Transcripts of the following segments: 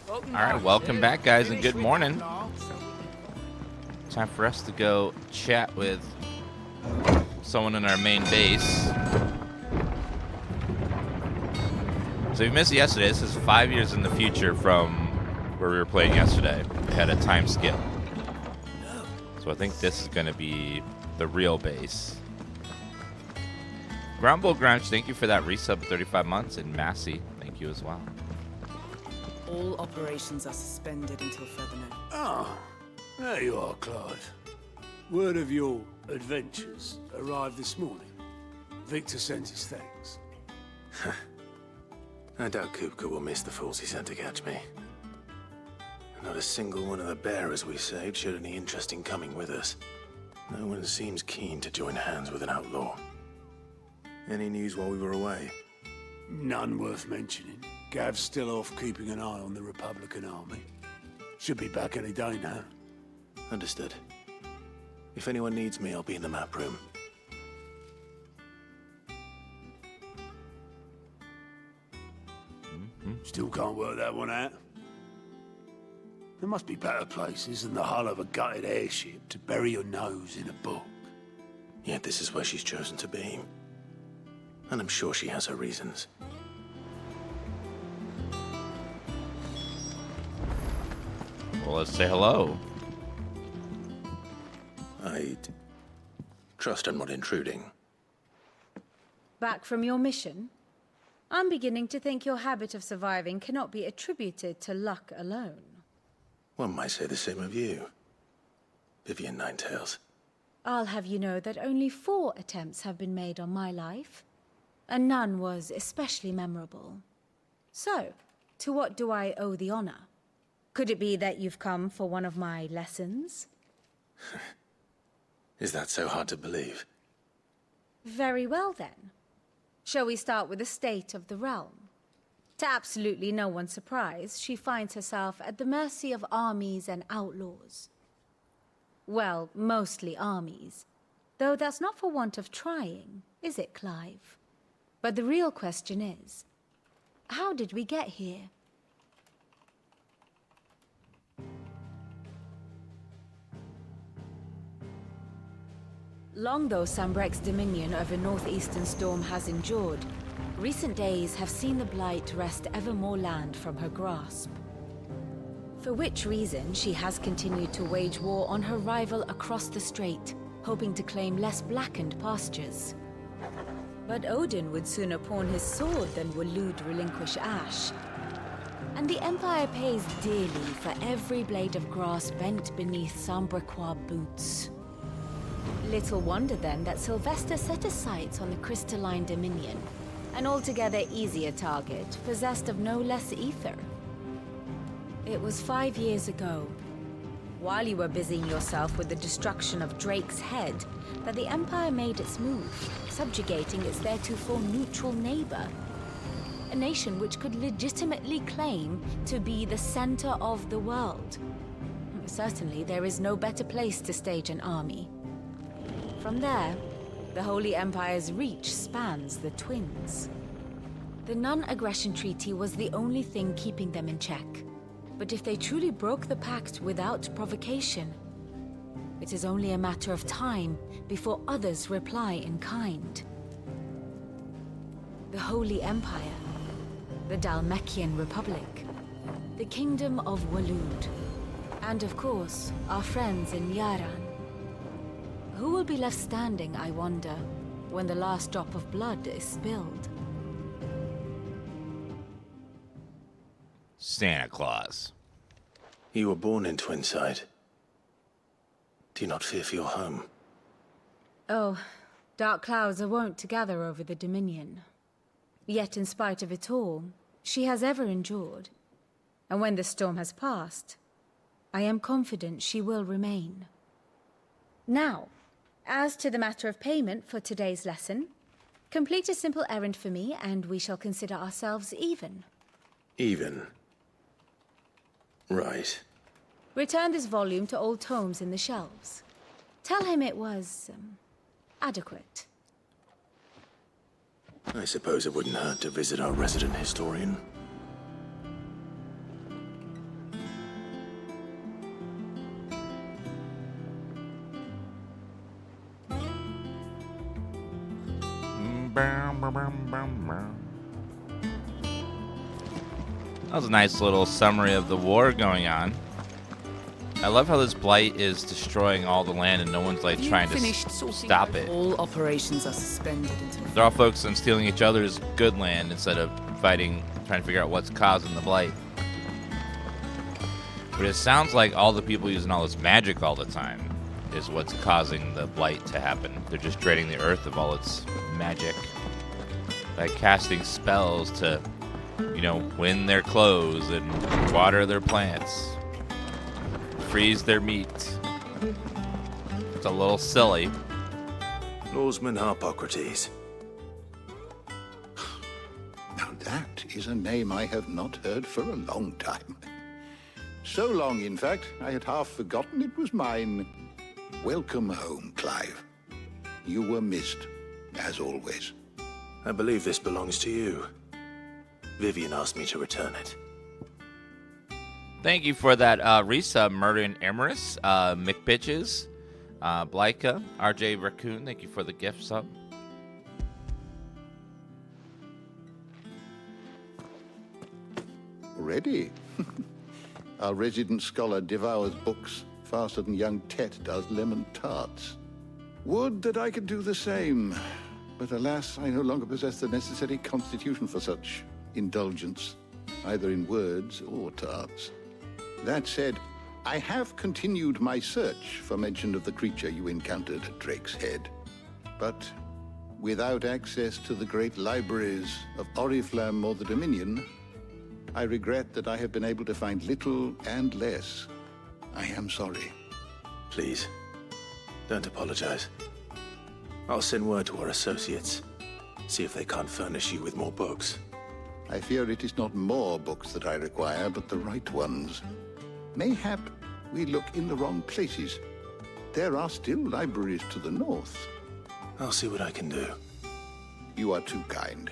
Alright, welcome back, guys, and good morning. Time for us to go chat with someone in our main base. So if you missed it yesterday, this is 5 years in the future from where we were playing yesterday. We had a time skip. So I think this is going to be the real base. Grumble Grunch, thank you for that resub 35 months. And Massey, thank you as well. All operations are suspended until further notice. Ah, there you are, Clive. Word of your adventures arrived this morning. Victor sent his thanks. I doubt Kupka will miss the fools he sent to catch me. Not a single one of the bearers we saved showed any interest in coming with us. No one seems keen to join hands with an outlaw. Any news while we were away? None worth mentioning. Gav's still off keeping an eye on the Republican army. Should be back any day now. Understood. If anyone needs me, I'll be in the map room. Still can't work that one out. There must be better places than the hull of a gutted airship to bury your nose in a book. Yet this is where she's chosen to be. And I'm sure she has her reasons. Well, let's say hello. I'd trust I'm not intruding. Back from your mission? I'm beginning to think your habit of surviving cannot be attributed to luck alone. One might say the same of you, Vivian Ninetails. I'll have you know that only 4 attempts have been made on my life, and none was especially memorable. So, to what do I owe the honor? Could it be that you've come for one of my lessons? Is that so hard to believe? Very well then. Shall we start with the state of the realm? To absolutely no one's surprise, she finds herself at the mercy of armies and outlaws. Well, mostly armies. Though that's not for want of trying, is it, Clive? But the real question is, how did we get here? Long though Sambrek's dominion over northeastern Storm has endured, recent days have seen the Blight wrest ever more land from her grasp. For which reason, she has continued to wage war on her rival across the strait, hoping to claim less blackened pastures. But Odin would sooner pawn his sword than Waloed relinquish Ash. And the Empire pays dearly for every blade of grass bent beneath Sambrequois boots. Little wonder then that Sylvester set his sights on the crystalline dominion, an altogether easier target, possessed of no less ether. It was 5 years ago, while you were busying yourself with the destruction of Drake's head, that the Empire made its move, subjugating its theretofore neutral neighbor. A nation which could legitimately claim to be the center of the world. Certainly, there is no better place to stage an army. From there, the Holy Empire's reach spans the Twins. The non-aggression treaty was the only thing keeping them in check. But if they truly broke the pact without provocation, it is only a matter of time before others reply in kind. The Holy Empire, the Dhalmekian Republic, the Kingdom of Waloed, and of course, our friends in Yaran. Who will be left standing, I wonder, when the last drop of blood is spilled? Santa Claus. You were born in Twinside. Do you not fear for your home? Oh, dark clouds are wont to gather over the Dominion. Yet in spite of it all, she has ever endured. And when the storm has passed, I am confident she will remain. Now, as to the matter of payment for today's lesson, complete a simple errand for me and we shall consider ourselves even. Even? Right. Return this volume to old tomes in the shelves. Tell him it was, adequate. I suppose it wouldn't hurt to visit our resident historian. That was a nice little summary of the war going on. I love how this blight is destroying all the land and no one's like trying to stop it. All operations are suspended until They're all focused on stealing each other's good land instead of fighting, trying to figure out what's causing the blight. But it sounds like all the people using all this magic all the time is what's causing the blight to happen. They're just draining the earth of all its magic. Like casting spells to, you know, win their clothes and water their plants. Freeze their meat. It's a little silly. Norseman Harpocrates. Now that is a name I have not heard for a long time. So long, in fact, I had half forgotten it was mine. Welcome home, Clive. You were missed, as always. I believe this belongs to you. Vivian asked me to return it. Thank you for that resub, Murdering Emerus, McBitches, Blika, RJ Raccoon. Thank you for the gift sub. Ready? Our resident scholar devours books faster than young Tet does lemon tarts. Would that I could do the same, but alas, I no longer possess the necessary constitution for such indulgence, either in words or tarts. That said, I have continued my search for mention of the creature you encountered at Drake's Head. But without access to the great libraries of Oriflamme or the Dominion, I regret that I have been able to find little and less. I am sorry. Please, don't apologize. I'll send word to our associates. See if they can't furnish you with more books. I fear it is not more books that I require, but the right ones. Mayhap we look in the wrong places. There are still libraries to the north. I'll see what I can do. You are too kind.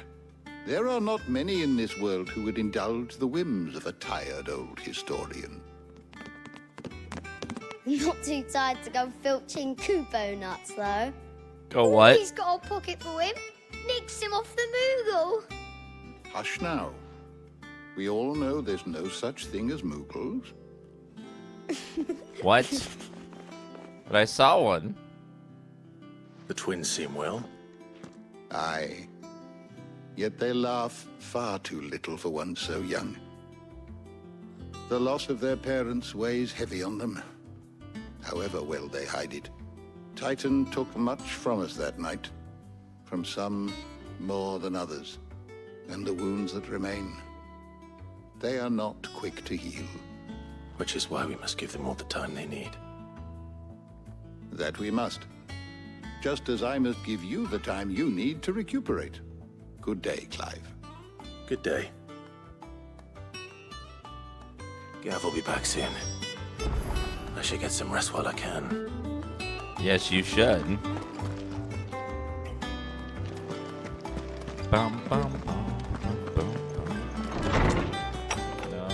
There are not many in this world who would indulge the whims of a tired old historian. Not too tired to go filching Kupo nuts, though. Go what? He's got a pocket for him. Nicks him off the Moogle. Hush now. We all know there's no such thing as Moogles. What? But I saw one. The twins seem well. Aye. Yet they laugh far too little for one so young. The loss of their parents weighs heavy on them, however well they hide it. Titan took much from us that night, from some more than others, and the wounds that remain, they are not quick to heal. Which is why we must give them all the time they need. That we must. Just as I must give you the time you need to recuperate. Good day, Clive. Good day. Gav will be back soon. I should get some rest while I can. Yes, you should. Bum, bum, bum, bum, bum, bum. No.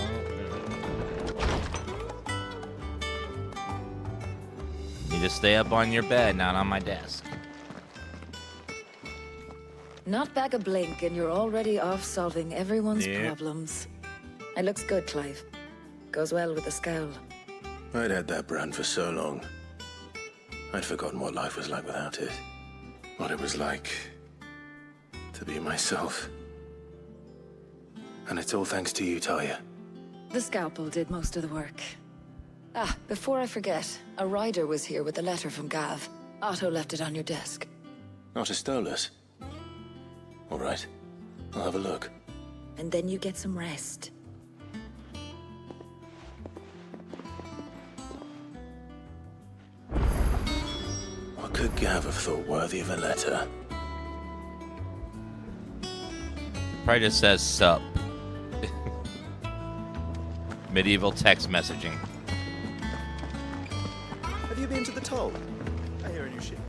Need to stay up on your bed, not on my desk. Not back a blink and you're already off solving everyone's Yep. problems. It looks good, Clive. Goes well with the scowl. I'd had that brand for so long. I'd forgotten what life was like without it. What it was like to be myself. And it's all thanks to you, Talia. The scalpel did most of the work. Ah, before I forget, a rider was here with a letter from Gav. Otto left it on your desk. Not a Stolas. All right. I'll have a look. And then you get some rest. What could Gav have thought worthy of a letter? Probably just says sup. Medieval text messaging. Have you been to the toll? I hear a new ship.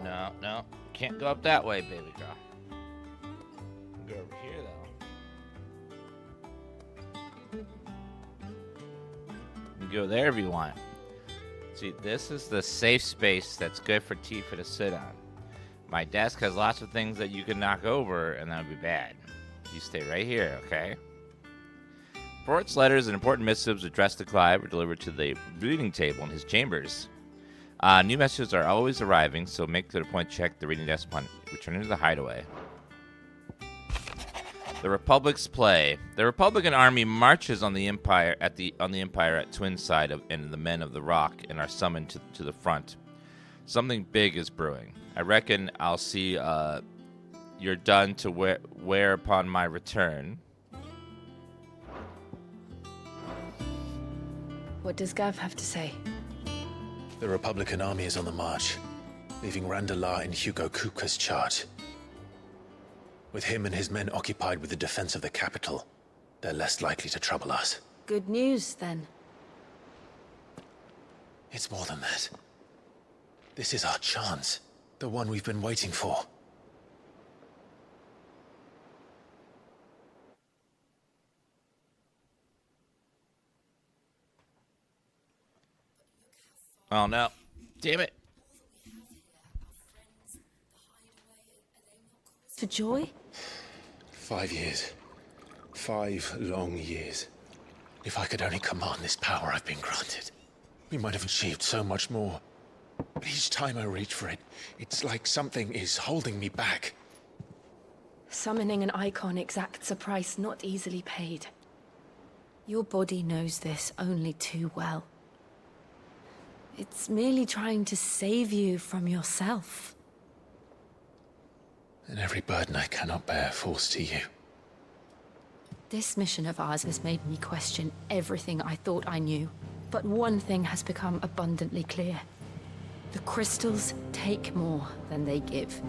No, no. Can't go up that way, baby girl. Go over here, though. go there if you want. See, this is the safe space that's good for Tifa to sit on. My desk has lots of things that you can knock over, and that would be bad. You stay right here, okay? Fort's letters and important missives addressed to Clive were delivered to the reading table in his chambers. New messages are always arriving, so make it a point to check the reading desk upon returning to the hideaway. The Republic's play. The Republican army marches on the Empire at Twin Side and the men of the Rock and are summoned to the front. Something big is brewing. I reckon I'll see you're done to wear upon my return. What does Gav have to say? The Republican army is on the march, leaving Randalar in Hugo Kupka's charge. With him and his men occupied with the defense of the capital, they're less likely to trouble us. Good news, then. It's more than that. This is our chance, the one we've been waiting for. Oh no. Damn it. To Joy? 5 years. 5 long years. If I could only command this power I've been granted, we might have achieved so much more. But each time I reach for it, it's like something is holding me back. Summoning an icon exacts a price not easily paid. Your body knows this only too well. It's merely trying to save you from yourself. And every burden I cannot bear falls to you. This mission of ours has made me question everything I thought I knew. But one thing has become abundantly clear. The crystals take more than they give.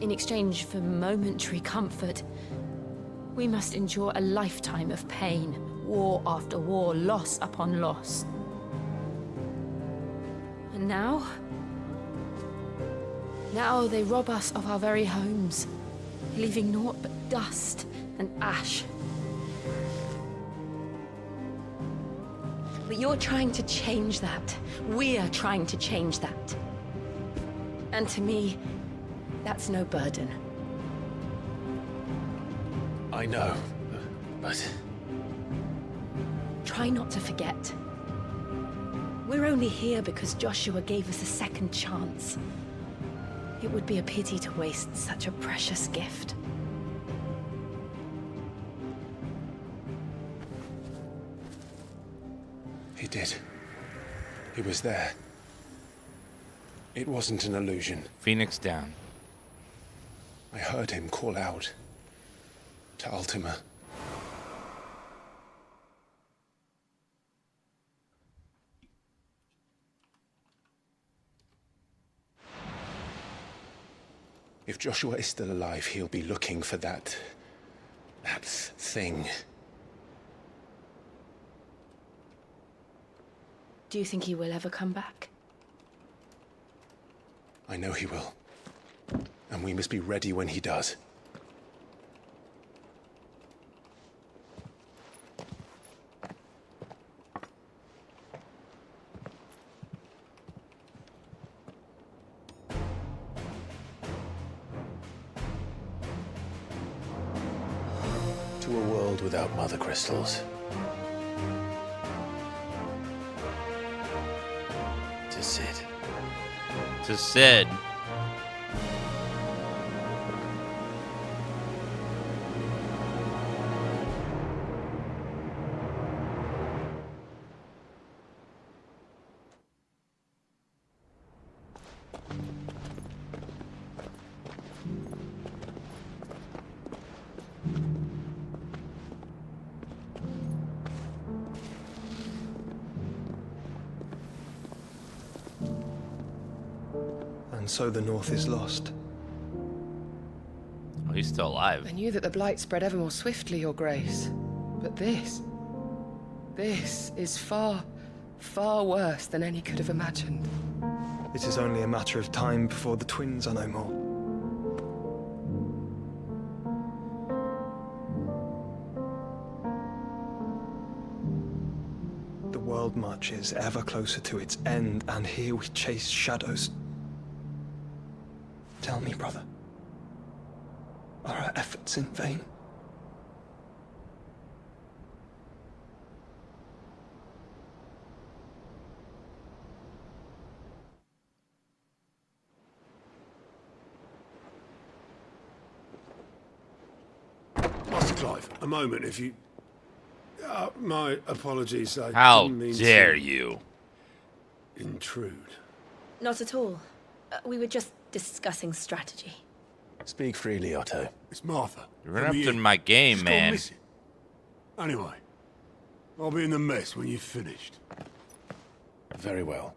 In exchange for momentary comfort, we must endure a lifetime of pain, war after war, loss upon loss. And now they rob us of our very homes, leaving naught but dust and ash. But you're trying to change that. We're trying to change that. And to me, that's no burden. I know, but... Try not to forget. We're only here because Joshua gave us a second chance. It would be a pity to waste such a precious gift. He did. He was there. It wasn't an illusion. Phoenix down. I heard him call out to Ultima. If Joshua is still alive, he'll be looking for that thing. Do you think he will ever come back? I know he will. And we must be ready when he does. To a world without mother crystals. To Sid. To Sid. And so the North is lost. Oh, he's still alive. I knew that the blight spread ever more swiftly, Your Grace. But this is far, far worse than any could have imagined. It is only a matter of time before the twins are no more. world marches ever closer to its end, and here we chase shadows. Tell me, brother, are our efforts in vain? Master Clive, a moment, if you... my apologies, I How didn't mean dare to you? intrude. Not at all. We were just discussing strategy. Speak freely, Otto. It's Martha. You're interrupting my game, She's gone man. missing. Anyway, I'll be in the mess when you've finished. Very well.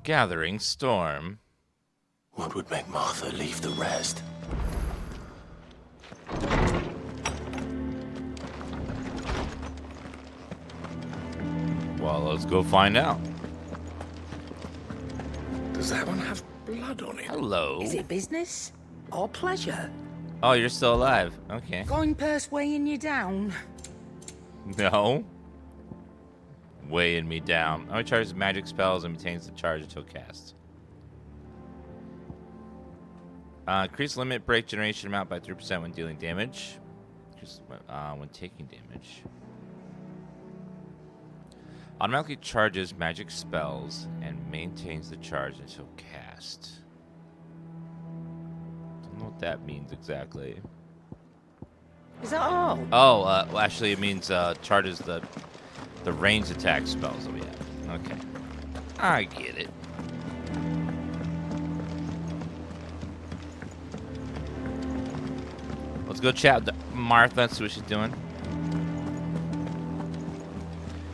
Gathering storm. What would make Martha leave the rest? Well, let's go find out. Does that one have blood on it? Hello. Is it business or pleasure? Oh, you're still alive. Okay. Coin purse weighing you down? No. Weighing me down. Only charges magic spells and maintains the charge until cast. Increase limit break generation amount by 3% when dealing damage. Increase when taking damage. Automatically charges magic spells and maintains the charge until cast. Don't know what that means exactly. Is that all? Oh, well, actually, it means charges the range attack spells that we have. Okay, I get it. Let's go chat with Martha and see what she's doing.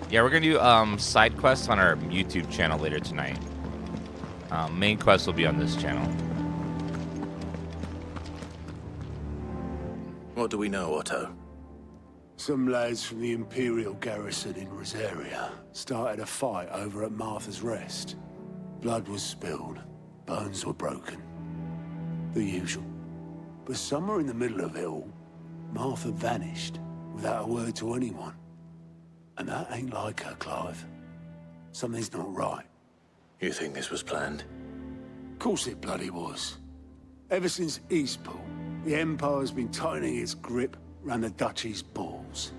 Yeah, we're gonna do side quests on our YouTube channel later tonight. Main quest will be on this channel. What do we know, Otto? Some lads from the Imperial garrison in Rosaria started a fight over at Martha's Rest. Blood was spilled, bones were broken. The usual. But somewhere in the middle of it all, Martha vanished without a word to anyone. And that ain't like her, Clive. Something's not right. You think this was planned? Of course it bloody was. Ever since Eastpool, the Empire's been tightening its grip round the Duchy's balls.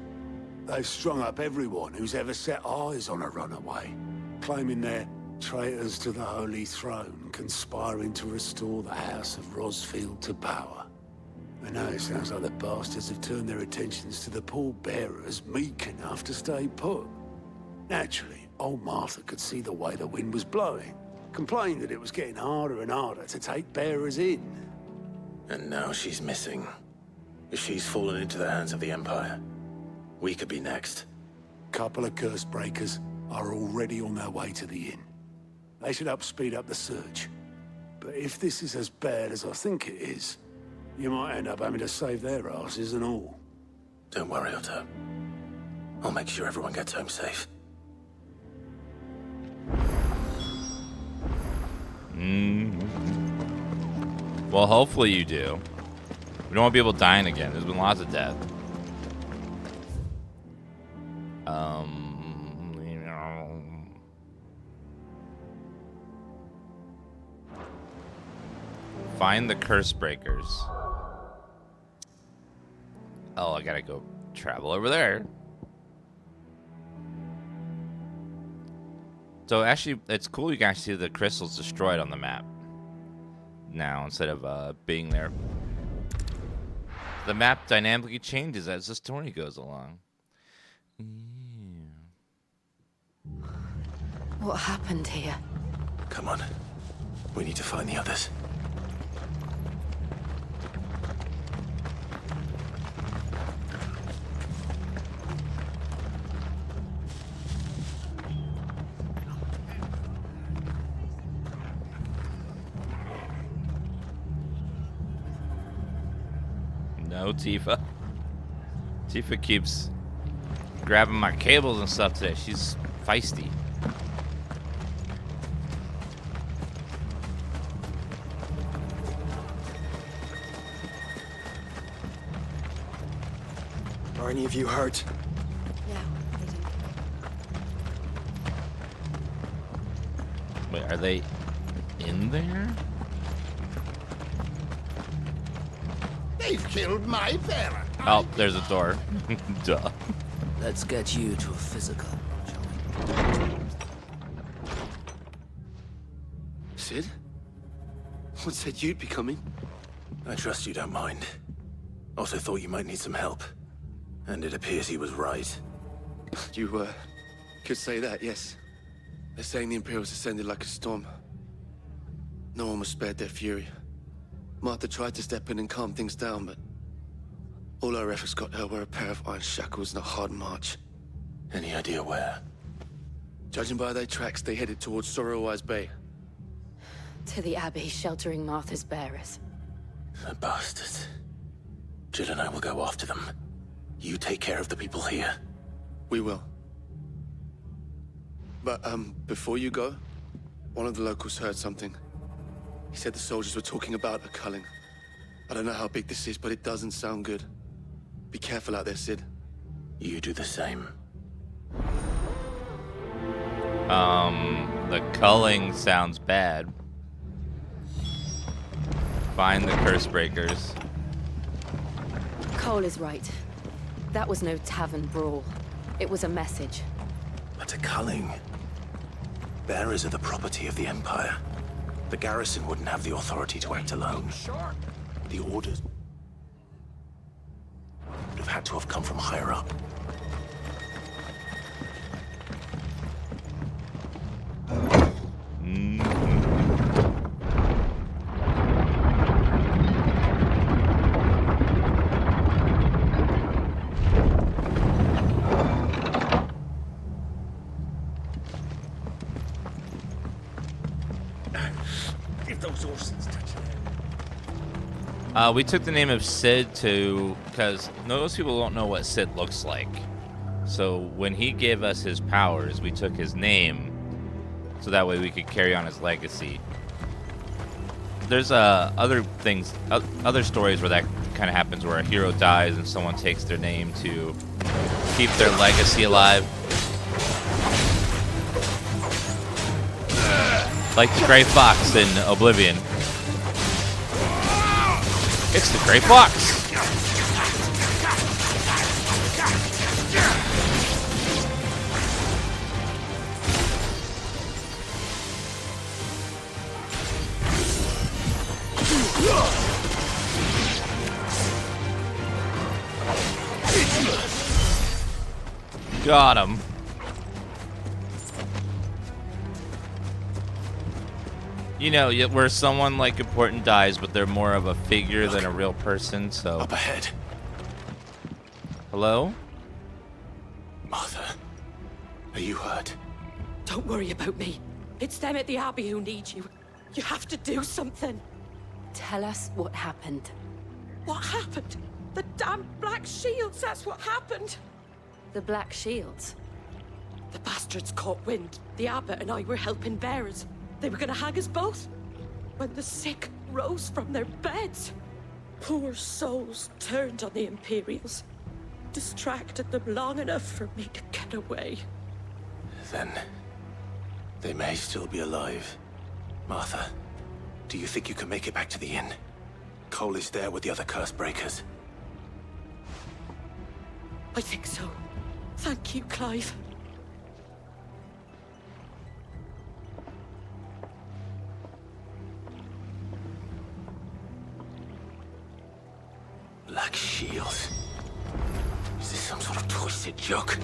They've strung up everyone who's ever set eyes on a runaway, claiming they're traitors to the Holy Throne, conspiring to restore the House of Rosfield to power. And now it sounds like the bastards have turned their attentions to the pallbearers meek enough to stay put. Naturally, old Martha could see the way the wind was blowing, complained that it was getting harder and harder to take bearers in. And now she's missing. If she's fallen into the hands of the Empire, we could be next. Couple of curse breakers are already on their way to the inn. They should help speed up the search. But if this is as bad as I think it is, you might end up having to save their asses and all. Don't worry, Otto. I'll make sure everyone gets home safe. Well, hopefully you do. We don't want people dying again. There's been lots of death. You know. Find the curse breakers. Oh, I gotta go travel over there. So actually, it's cool you can actually see the crystals destroyed on the map now instead of being there. The map dynamically changes as the story goes along. Yeah. What happened here? Come on. We need to find the others. No, Tifa. Tifa keeps grabbing my cables and stuff today. She's feisty. Are any of you hurt? Yeah, they do. Wait, are they in there? They've killed my parent. Oh, there's a door. Duh. Let's get you to a physical, shall we? Sid? What said you'd be coming? I trust you don't mind. Also thought you might need some help. And it appears he was right. You, could say that, yes. They're saying the Imperials ascended like a storm. No one was spared their fury. Martha tried to step in and calm things down, but all our efforts got her were a pair of iron shackles and a hard march. Any idea where? Judging by their tracks, they headed towards Sorrowwise Bay. To the Abbey, sheltering Martha's bearers. The bastards. Jill and I will go after them. You take care of the people here. We will. But, before you go, one of the locals heard something. He said the soldiers were talking about a culling. I don't know how big this is, but it doesn't sound good. Be careful out there, Sid. You do the same. The culling sounds bad. Find the curse breakers. Cole is right. That was no tavern brawl. It was a message. But a culling. Bearers are the property of the Empire. The garrison wouldn't have the authority to act alone. The orders would have had to have come from higher up. We took the name of Sid because most people don't know what Sid looks like. So when he gave us his powers, we took his name so that way we could carry on his legacy. There's other things, other stories where that kind of happens, where a hero dies and someone takes their name to keep their legacy alive. Like the Gray Fox in Oblivion. It's the Gray Fox! Got him. You know, where someone like important dies, but they're more of a figure than a real person, so. Up ahead. Hello? Martha, are you hurt? Don't worry about me. It's them at the Abbey who need you. You have to do something. Tell us what happened. What happened? The damn Black Shields, that's what happened. The Black Shields? The bastards caught wind. The Abbot and I were helping bearers. They were gonna hang us both. When the sick rose from their beds, poor souls turned on the Imperials. Distracted them long enough for me to get away. Then they may still be alive. Martha, do you think you can make it back to the inn? Cole is there with the other curse breakers. I think so. Thank you, Clive. Black Shields. Is this some sort of twisted joke?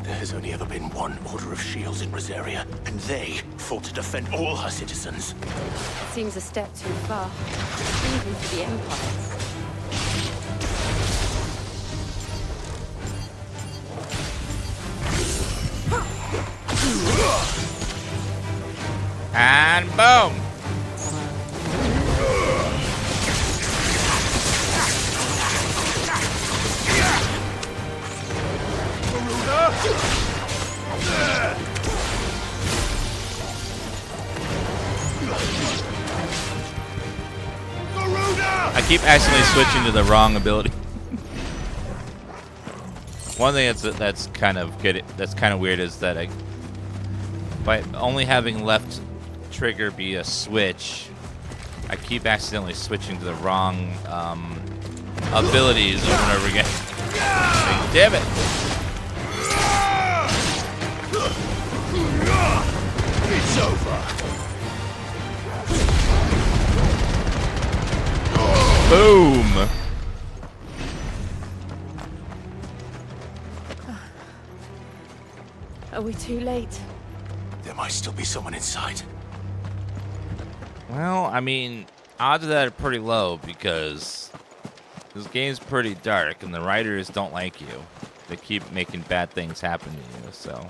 There has only ever been one Order of Shields in Rosaria, and they fought to defend all her citizens. Seems a step too far, even for the Empire. And boom! I keep accidentally switching to the wrong ability. One thing that's kind of good, that's kind of weird, is that by only having left trigger be a switch, I keep accidentally switching to the wrong abilities over and over again. Damn it! It's over. Boom! Are we too late? There might still be someone inside. Well, I mean, odds of that are pretty low because this game's pretty dark and the writers don't like you. They keep making bad things happen to you, so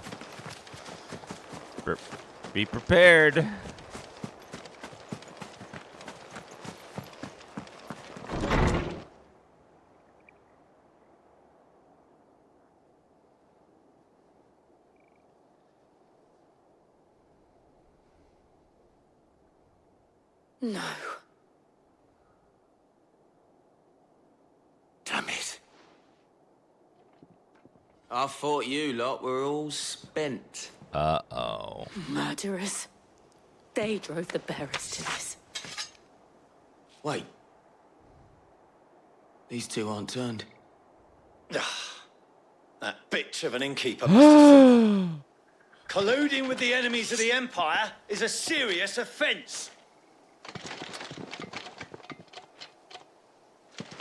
be prepared. No. Damn it. I thought you lot were all spent. Uh-oh. Murderers. They drove the bearers to this. Wait. These two aren't turned. That bitch of an innkeeper must have said. Colluding with the enemies of the Empire is a serious offense.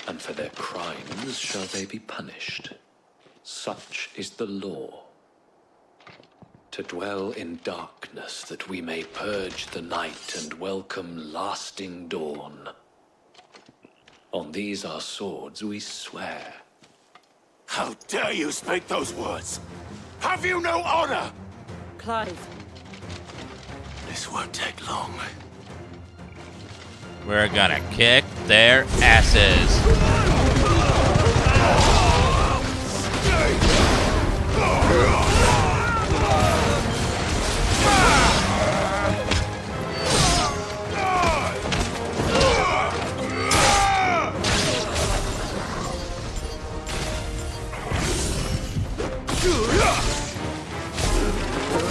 And for their crimes shall they be punished. Such is the law. To dwell in darkness that we may purge the night and welcome lasting dawn. On these our swords we swear. How dare you speak those words? Have you no honor? Clive. This won't take long. We're gonna kick their asses.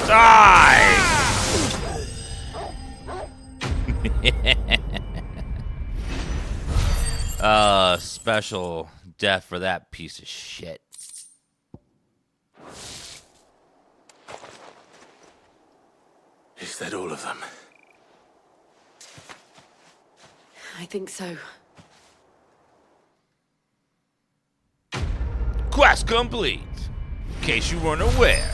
Die! Special death for that piece of shit. Is that all of them? I think so. Quest complete. In case you weren't aware.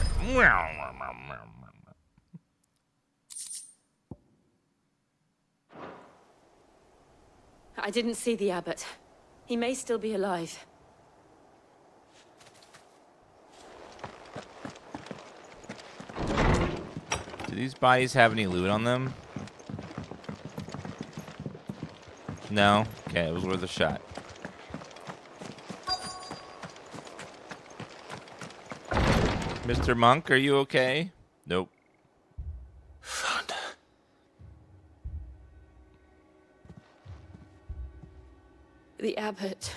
I didn't see the abbot. He may still be alive. Do these bodies have any loot on them? No? Okay, it was worth a shot. Mr. Monk, are you okay? Nope. Found her. The abbot.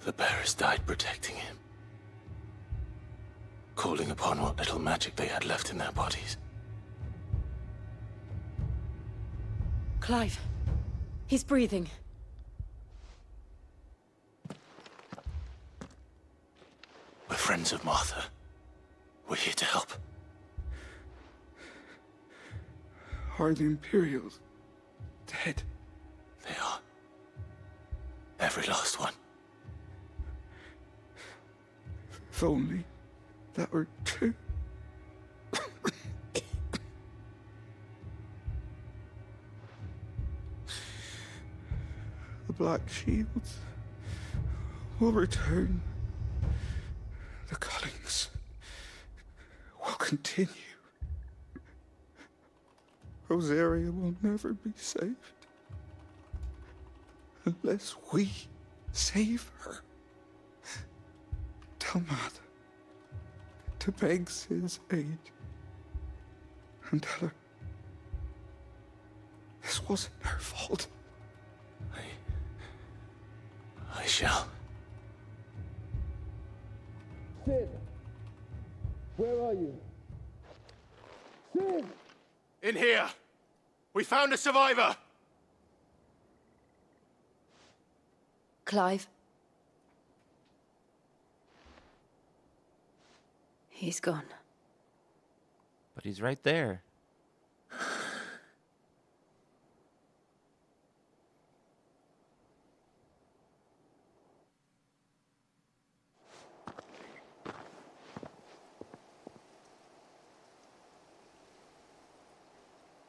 The bearers died protecting him. Calling upon what little magic they had left in their bodies. Clive. He's breathing. We're friends of Martha. We're here to help. Are the Imperials dead? They are. Every last one. If only that were true. The Black Shields will return. The cuttings will continue. Rosaria will never be saved unless we save her. Tell Mother to to beg Sid's aid and tell her this wasn't her fault. I shall. Sid! Where are you? Sid! In here! We found a survivor! Clive? He's gone. But he's right there.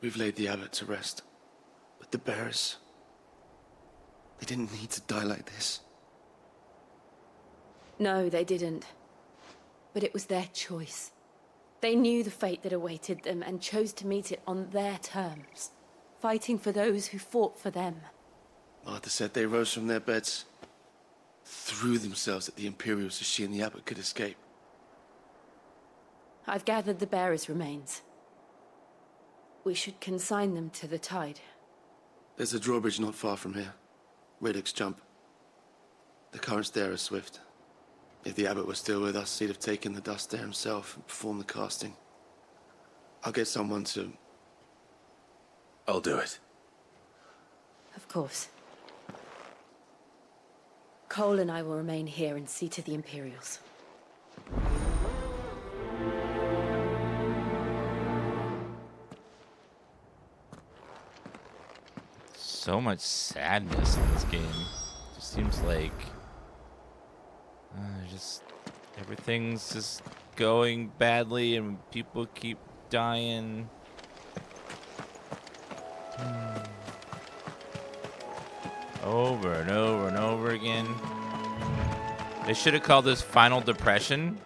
We've laid the abbot to rest. But the bearers... they didn't need to die like this. No, they didn't. But it was their choice. They knew the fate that awaited them and chose to meet it on their terms, fighting for those who fought for them. Martha said they rose from their beds, threw themselves at the Imperials so she and the abbot could escape. I've gathered the bearers' remains. We should consign them to the tide. There's a drawbridge not far from here. Radix Jump. The currents there are swift. If the abbot was still with us, he'd have taken the dust there himself and performed the casting. I'll get someone to... I'll do it. Of course. Cole and I will remain here and see to the Imperials. So much sadness in this game. It just seems like just everything's just going badly and people keep dying. Over and over and over again. They should have called this Final Depression.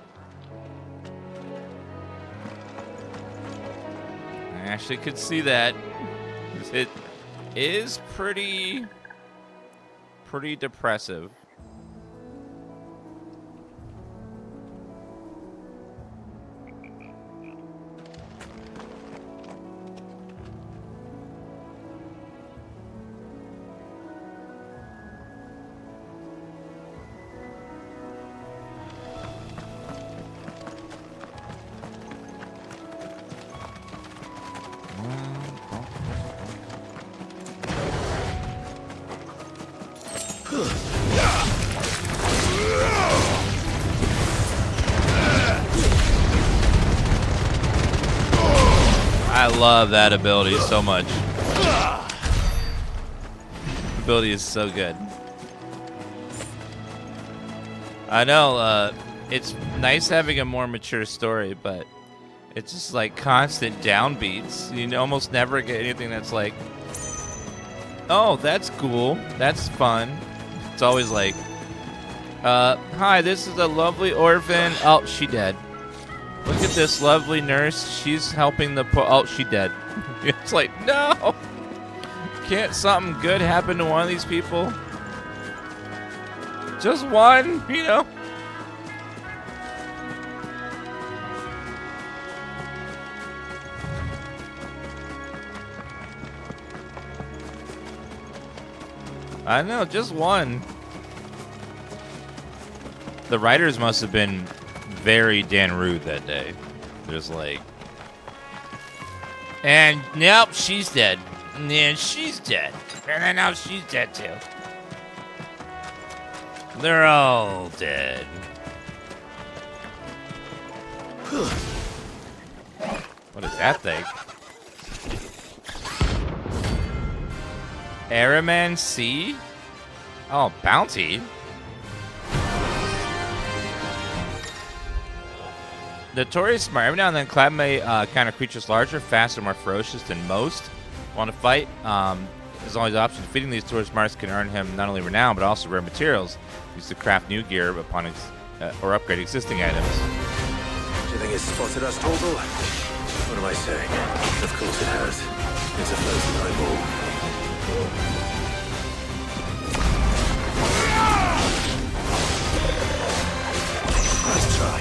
I actually could see that. It is pretty depressive. I love that ability so much. The ability is so good. I know, it's nice having a more mature story, but it's just like constant downbeats. You almost never get anything that's like, oh, that's cool, that's fun. It's always like, hi, this is a lovely orphan. Oh, she dead. Look at this lovely nurse. She's helping the oh, she dead. It's like, no! Can't something good happen to one of these people? Just one, you know? I know, just one. The writers must have been very Dan Rude that day. Just like, and nope, she's dead. And then she's dead. And then now she's dead too. They're all dead. What is that thing? Araman C? Oh, bounty. Notorious smart. Every now and then, Clad may counter creatures larger, faster, more ferocious than most. Want to fight? There's always options. Defeating these Notorious Smarts can earn him not only renown, but also rare materials used to craft new gear upon or upgrade existing items. Do you think it's spotted us, Torgal? What am I saying? Of course it has. It's a frozen eyeball. Nice try.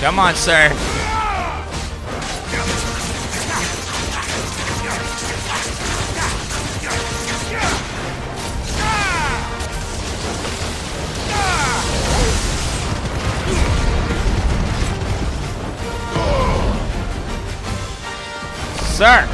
Come on, sir. Sir.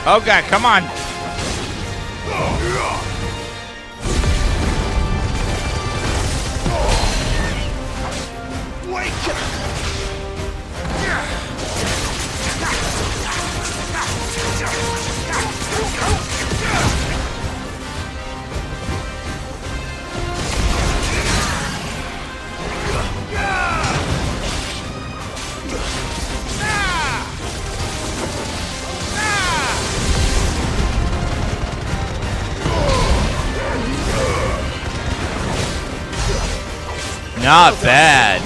Oh god, come on. Not bad.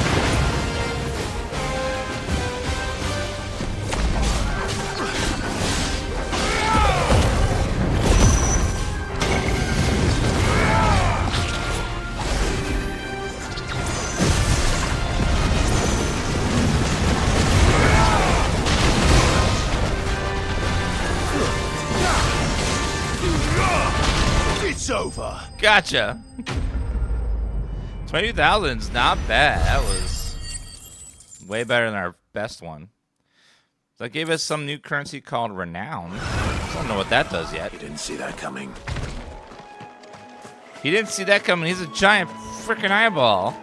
It's over. Gotcha. 20,000's not bad. That was way better than our best one. So that gave us some new currency called Renown. I don't know what that does yet. You didn't see that coming. He didn't see that coming. He's a giant freaking eyeball.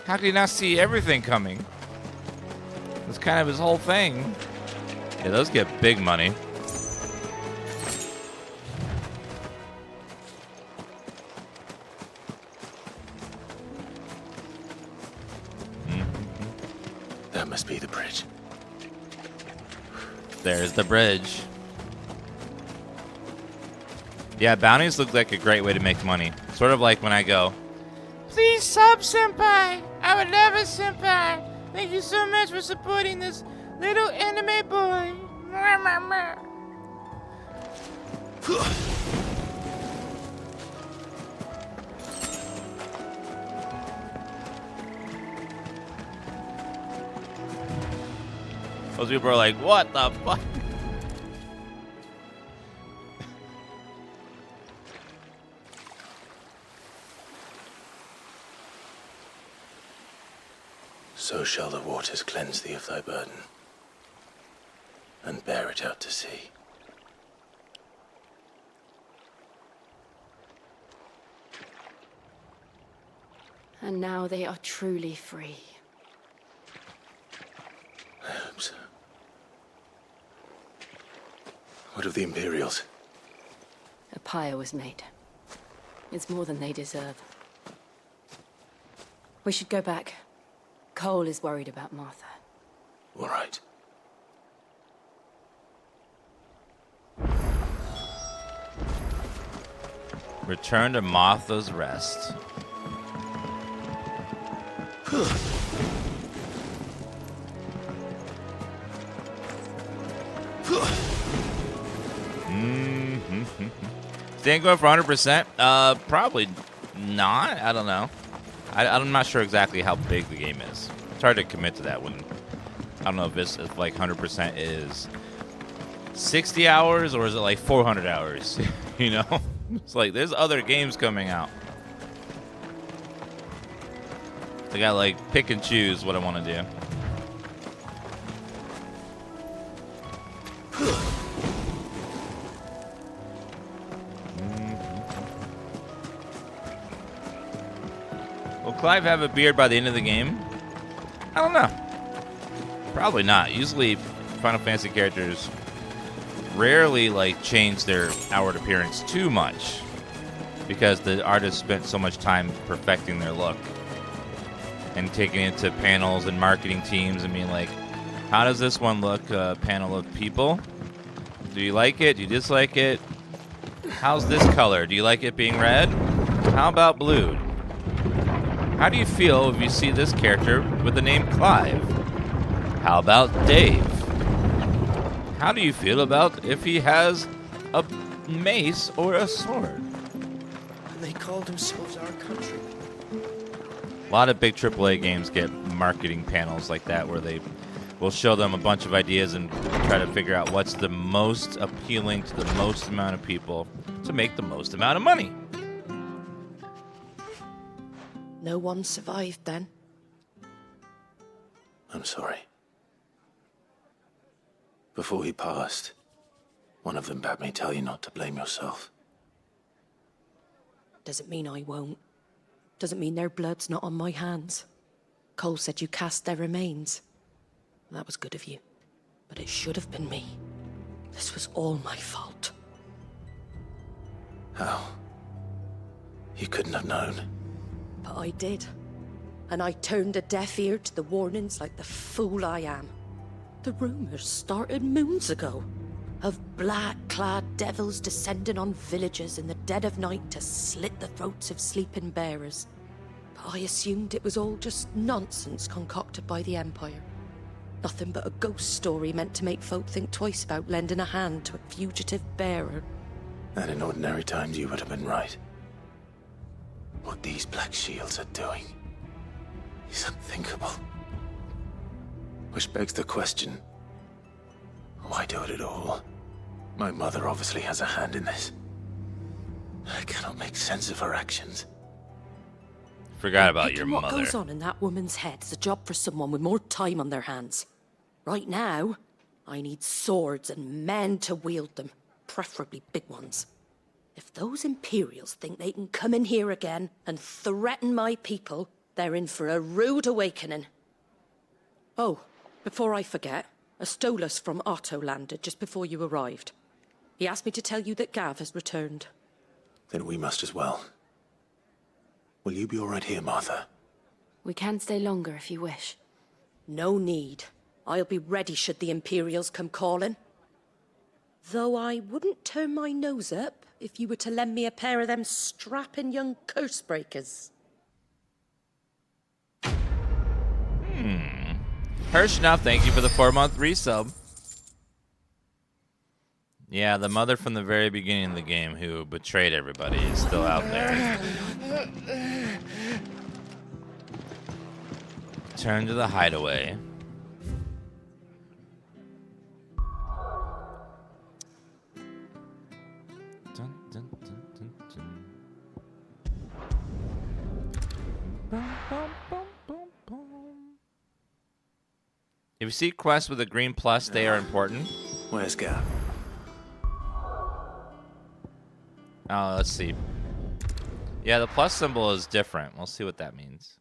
How could he not see everything coming? That's kind of his whole thing. Yeah, those get big money. That must be the bridge. There's the bridge. Yeah, bounties look like a great way to make money. Sort of like when I go, please sub, senpai. I would love a senpai. Thank you so much for supporting this little anime boy. Those people are like, what the fuck? So shall the waters cleanse thee of thy burden, and bear it out to sea. And now they are truly free. I hope so. What of the Imperials? A pyre was made. It's more than they deserve. We should go back. Cole is worried about Martha. All right. Return to Martha's Rest. Staying going for 100%? Probably not. I don't know. I'm not sure exactly how big the game is. It's hard to commit to that when I don't know if like 100% is 60 hours or is it like 400 hours? You know, it's like there's other games coming out. I gotta like pick and choose what I want to do. Will Clive have a beard by the end of the game? I don't know. Probably not. Usually Final Fantasy characters rarely like change their outward appearance too much because the artist spent so much time perfecting their look and taking it to panels and marketing teams and being like, how does this one look, panel of people? Do you like it? Do you dislike it? How's this color? Do you like it being red? How about blue? How do you feel if you see this character with the name Clive? How about Dave? How do you feel about if he has a mace or a sword? And they call themselves our country. A lot of big AAA games get marketing panels like that where they will show them a bunch of ideas and try to figure out what's the most appealing to the most amount of people to make the most amount of money. No one survived then. I'm sorry. Before he passed, one of them bade me tell you not to blame yourself. Doesn't mean I won't. Doesn't mean their blood's not on my hands. Cole said you cast their remains. That was good of you. But it should have been me. This was all my fault. How? You couldn't have known. But I did. And I turned a deaf ear to the warnings like the fool I am. The rumors started moons ago. Of black-clad devils descending on villages in the dead of night to slit the throats of sleeping bearers. But I assumed it was all just nonsense concocted by the Empire. Nothing but a ghost story meant to make folk think twice about lending a hand to a fugitive bearer. And in ordinary times you would have been right. What these Black Shields are doing is unthinkable. Which begs the question, why do it at all? My mother obviously has a hand in this. I cannot make sense of her actions. Forgot about your What mother. goes on in that woman's head is a job for someone with more time on their hands. Right now, I need swords and men to wield them, preferably big ones. If those Imperials think they can come in here again and threaten my people, they're in for a rude awakening. Oh, before I forget, a Stolas from Otto landed just before you arrived. He asked me to tell you that Gav has returned. Then we must as well. Will you be all right here, Martha? We can stay longer if you wish. No need. I'll be ready should the Imperials come calling. Though I wouldn't turn my nose up if you were to lend me a pair of them strapping young curse breakers. Hirschnow, thank you for the 4-month resub. Yeah, the mother from the very beginning of the game who betrayed everybody is still out there. Turn to the hideaway. Dun, dun, dun, dun, dun. Bum, bum, bum, bum, bum. If you see quests with a green plus, they are important. Where's Gav? Oh, let's see. Yeah, the plus symbol is different. We'll see what that means.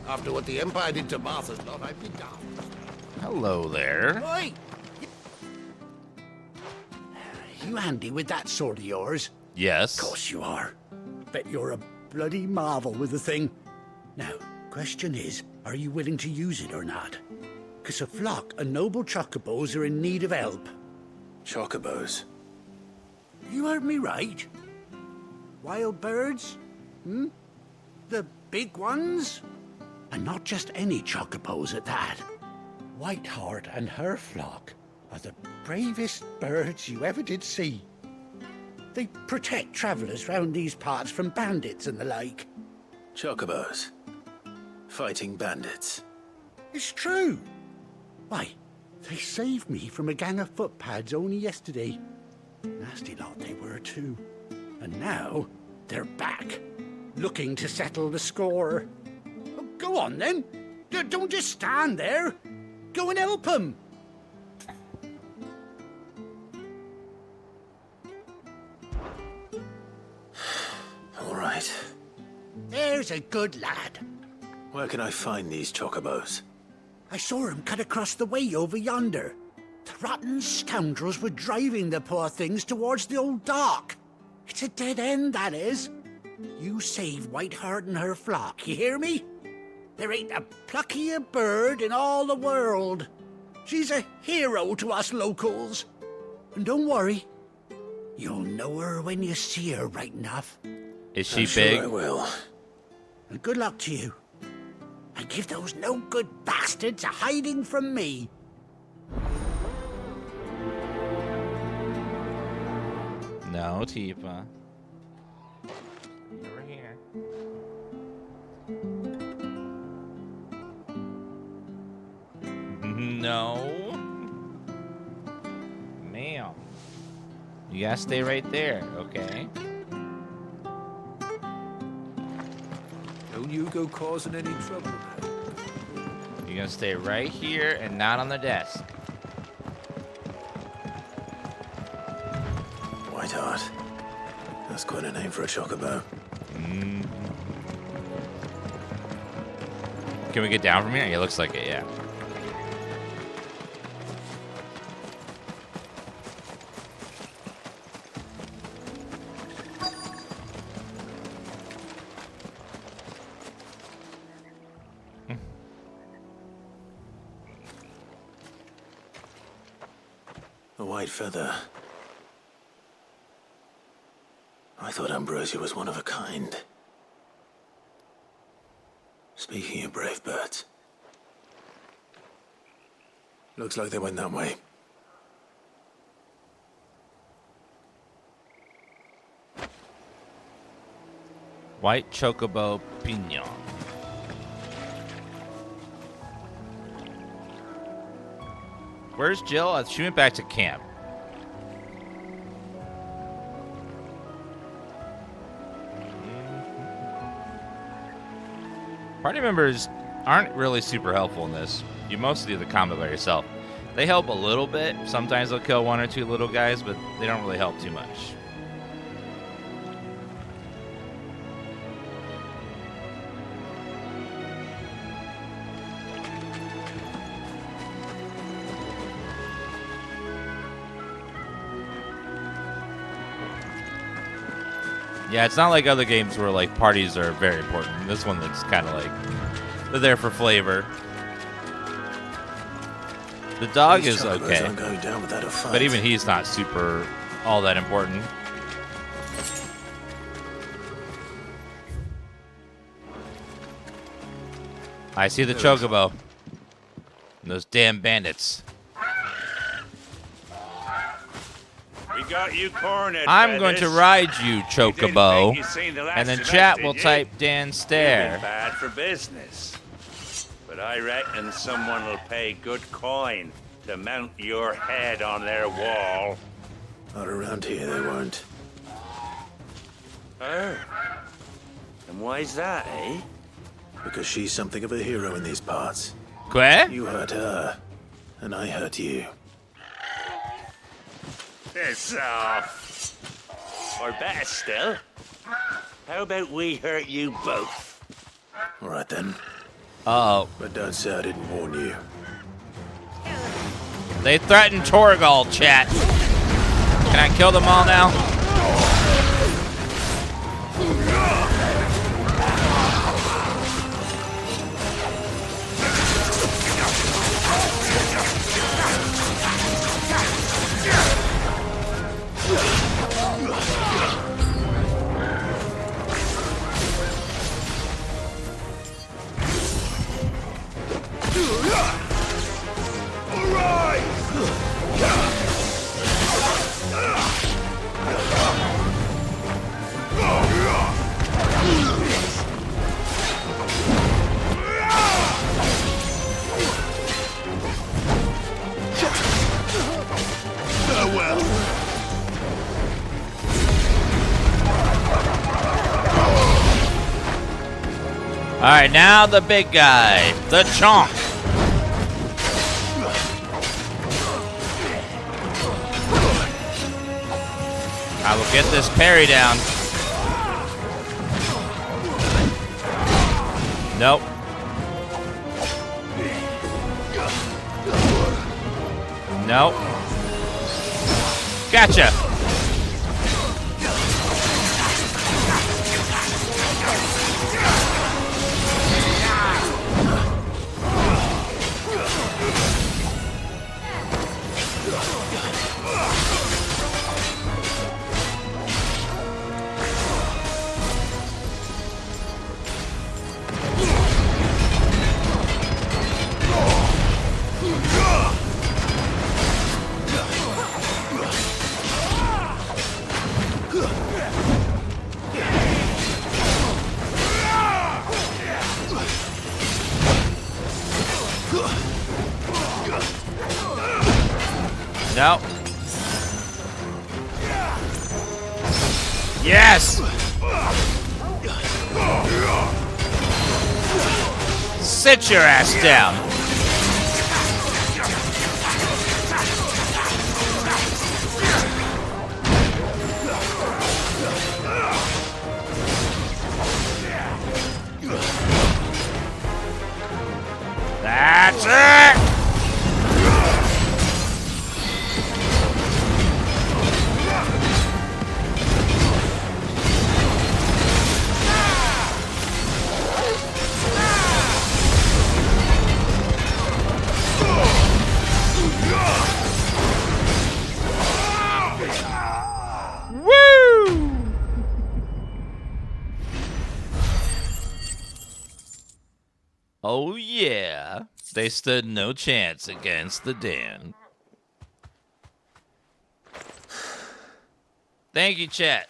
After what the Empire did to Martha's lot, I'd be down. Hello there. Oi! You handy with that sword of yours? Yes. Of course you are. Bet you're a bloody marvel with the thing. Now, question is, are you willing to use it or not? 'Cause a flock of noble chocobos are in need of help. Chocobos? You heard me right. Wild birds? Hmm? The big ones? And not just any chocobos at that. Whiteheart and her flock are the bravest birds you ever did see. They protect travellers round these parts from bandits and the like. Chocobos? Fighting bandits? It's true. Why, they saved me from a gang of footpads only yesterday. Nasty lot they were too. And now they're back, looking to settle the score. Oh, go on then. Don't just stand there. Go and help them. All right. There's a good lad. Where can I find these chocobos? I saw him cut across the way over yonder. The rotten scoundrels were driving the poor things towards the old dock. It's a dead end, that is. You save Whiteheart and her flock, you hear me? There ain't a pluckier bird in all the world. She's a hero to us locals. And don't worry, you'll know her when you see her right enough. Is she I'm sure big? I will. And good luck to you. And give those no-good bastards a hiding from me. No, Tifa. Over here. No. Ma'am. You gotta stay right there, okay? Don't you go causing any trouble. You're gonna stay right here and not on the desk. Whiteheart. That's quite a name for a chocobo. Can we get down from here? Yeah, looks like it, yeah. A white feather. I thought Ambrosia was one of a kind. Speaking of brave birds. Looks like they went that way. White chocobo pignon. Where's Jill? She went back to camp. Party members aren't really super helpful in this. You mostly do the combat by yourself. They help a little bit. Sometimes they'll kill one or two little guys, but they don't really help too much. Yeah, it's not like other games where like parties are very important. This one looks kind of like they're there for flavor. The dog is okay, Going down without a fight. but even he's not super all that important. I see the chocobo. And those damn bandits. We got you cornered. I'm going to ride you, Chocobo. You seen the last And then of chat us, will did you? type Dan You've Stare. been bad for business. But I reckon someone will pay good coin to mount your head on their wall. Not around here, they won't. Oh. And why's that, eh? Because she's something of a hero in these parts. Que? You hurt her, and I hurt you. Piss off. Or better still, how about we hurt you both? All right then. Uh-oh. But don't say I didn't warn you. They threatened Torgal, chat. Can I kill them all now? All right, now the big guy, the chonk. I will get this parry down. Nope. Nope. Gotcha. No. Yes! Sit your ass down. That's it! Woo! Oh yeah, they stood no chance against the Dan. Thank you, chat.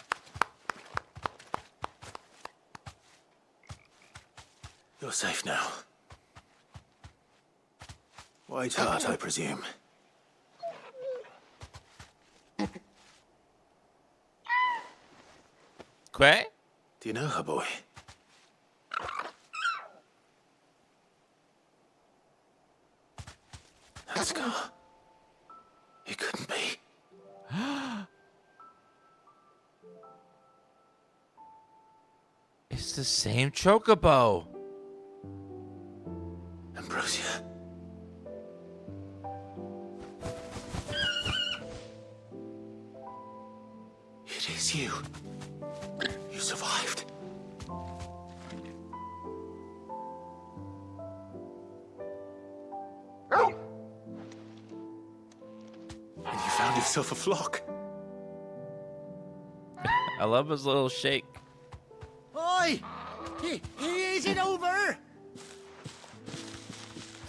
You're safe now. White Hart, I presume. Quay? Do you know her, boy? That scar. It couldn't be. It's the same chocobo. Ambrosia. It is you. You survived. And you found yourself a flock. I love his little shake. Oi! Is it over?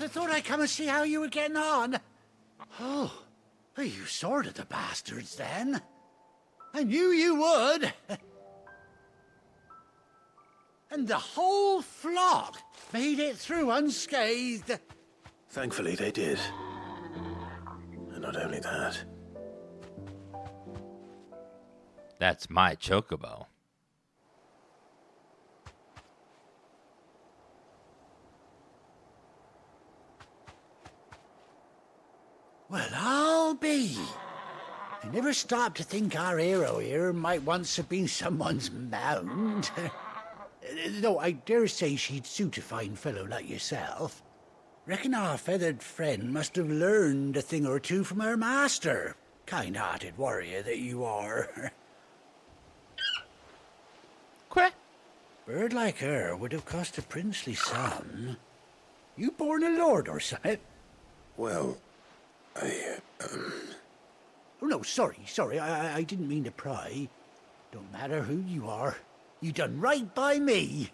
I thought I'd come and see how you were getting on. Oh, well, you sorted the bastards then. I knew you would. And the whole flock made it through unscathed. Thankfully, they did. And not only that. That's my chocobo. Well, I'll be. I never stopped to think our hero here might once have been someone's mount. Though I dare say she'd suit a fine fellow like yourself. Reckon our feathered friend must have learned a thing or two from her master. Kind-hearted warrior that you are. Quack. Bird like her would have cost a princely sum. You born a lord or something? Well, Oh, no, sorry. I didn't mean to pry. Don't matter who you are. You done right by me.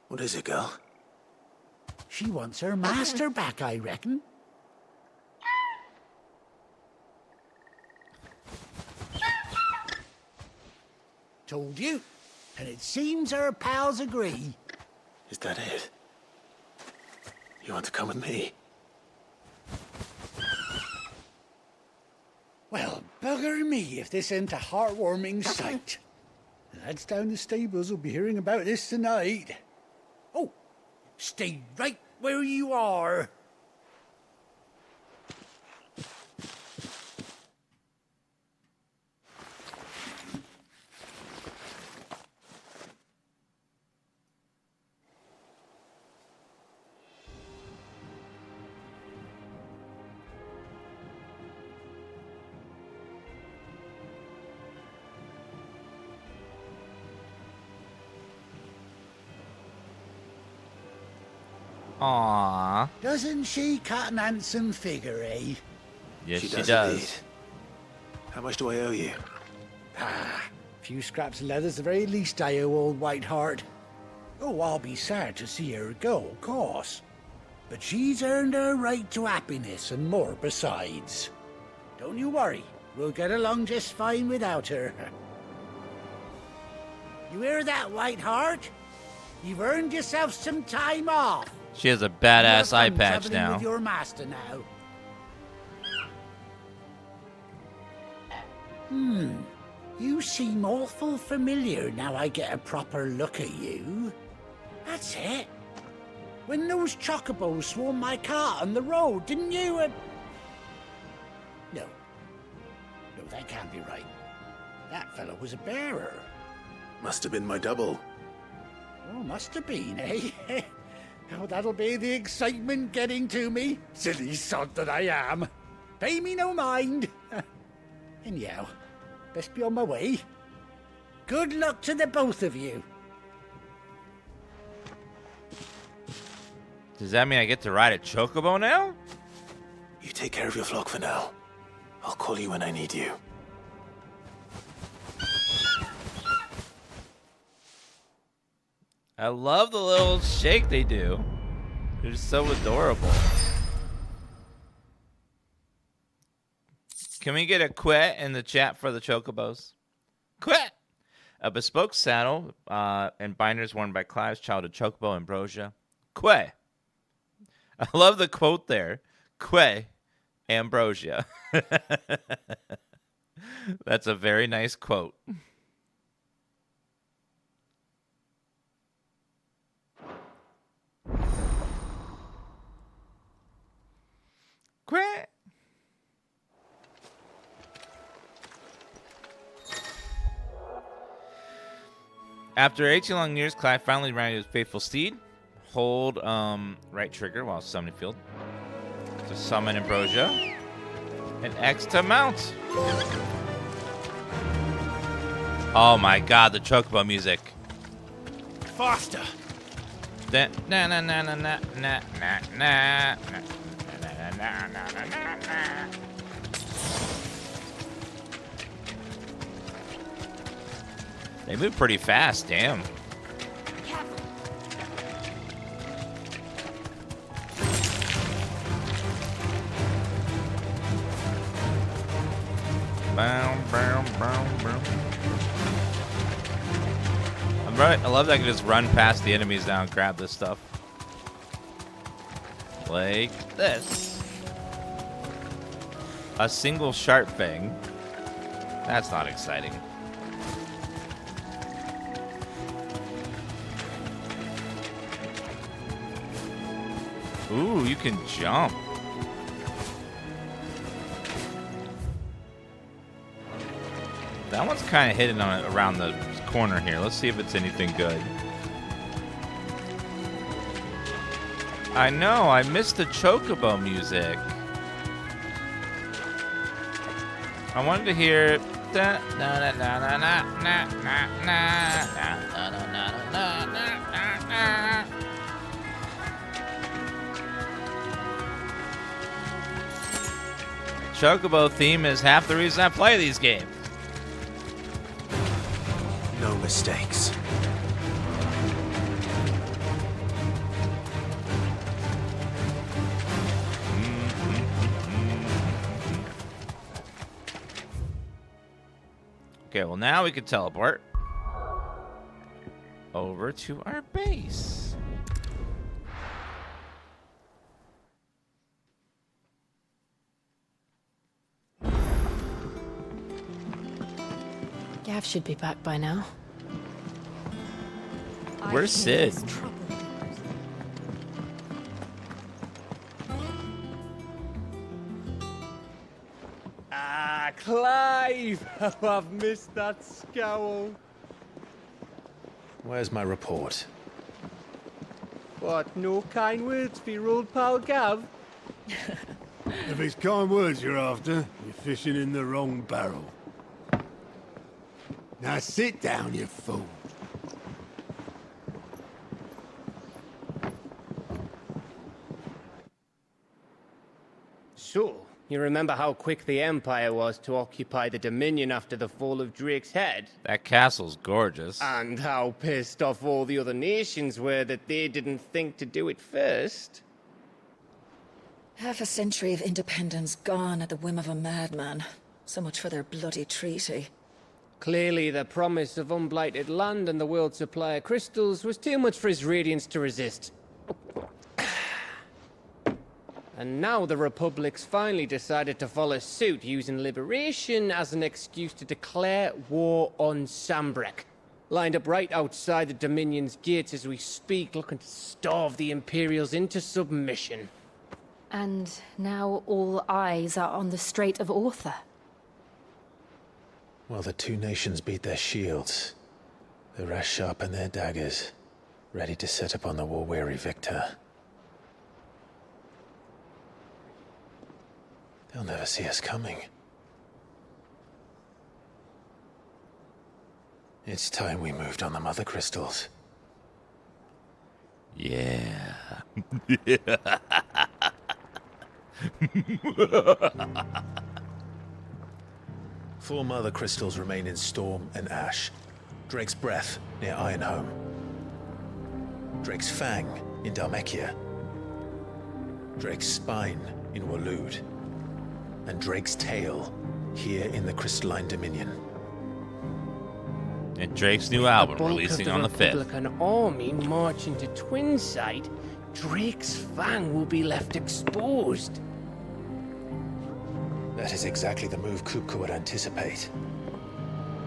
what is it, girl? She wants her master back, I reckon. Told you. And it seems her pals agree. Is that it? You want to come with me? Well, bugger me if this ain't a heartwarming sight. The lads down the stables will be hearing about this tonight. Oh, stay right where you are. Aww. Doesn't she cut an handsome figure, eh? Yes, she does. does. Indeed. How much do I owe you? A few scraps of leather's the very least I owe old Whiteheart. Oh, I'll be sad to see her go, of course. But she's earned her right to happiness and more besides. Don't you worry, we'll get along just fine without her. You hear that, Whiteheart? You've earned yourself some time off. She has a badass You eye have fun patch traveling now. with your master now. You seem awful familiar now I get a proper look at you. That's it. When those chocobos swarmed my car on the road, didn't you? No. No, that can't be right. That fellow was a bearer. Must have been my double. Oh, must have been, eh? Oh, that'll be the excitement getting to me. Silly sod that I am. Pay me no mind. Anyhow, best be on my way. Good luck to the both of you. Does that mean I get to ride a chocobo now? You take care of your flock for now. I'll call you when I need you. I love the little shake they do. They're just so adorable. Can we get a quit in the chat for the chocobos? Quit! A bespoke saddle and binders worn by Clive's childhood chocobo, Ambrosia. Quay. I love the quote there. Quay, Ambrosia. That's a very nice quote. Quay. After 18 long years, Clive finally mounted his faithful steed. Hold right trigger while summoning field to summon Ambrosia, and X to mount. Oh my God, the chocobo music! Faster! Na na na na na na na na na. They move pretty fast, damn. Bow, bow, bow, bow. I love that I can just run past the enemies now and grab this stuff. Like this. A single sharp thing. That's not exciting. Ooh, you can jump. That one's kind of hidden on around the corner here. Let's see if it's anything good. I know, I missed the chocobo music. I wanted to hear da na na na na na na na na na na na na. Chocobo theme is half the reason I play these games. No mistakes. Okay, well now we can teleport over to our base. Gav should be back by now. Where's Sid? Ah, Clive! Oh, I've missed that scowl. Where's my report? What, no kind words for your old pal Gav? If it's kind words you're after, you're fishing in the wrong barrel. Now sit down, you fool. So, you remember how quick the Empire was to occupy the Dominion after the fall of Drake's Head? That castle's gorgeous. And how pissed off all the other nations were that they didn't think to do it first? Half a century of independence gone at the whim of a madman. So much for their bloody treaty. Clearly, the promise of unblighted land and the world's supply of crystals was too much for his radiance to resist. And now the Republic's finally decided to follow suit, using liberation as an excuse to declare war on Sambrek. Lined up right outside the Dominion's gates as we speak, looking to starve the Imperials into submission. And now all eyes are on the Strait of Author. While the two nations beat their shields, the rest sharpen their daggers, ready to set upon the war-weary victor. They'll never see us coming. It's time we moved on the Mother Crystals. Yeah. 4 Mother Crystals remain in Storm and Ash. Drake's Breath near Ironhome. Drake's Fang in Dhalmekia. Drake's Spine in Waloed. And Drake's Tail here in the Crystalline Dominion. And Drake's new album releasing on the 5th. Republican army marching to Twinside, Drake's Fang will be left exposed. That is exactly the move Kupka would anticipate.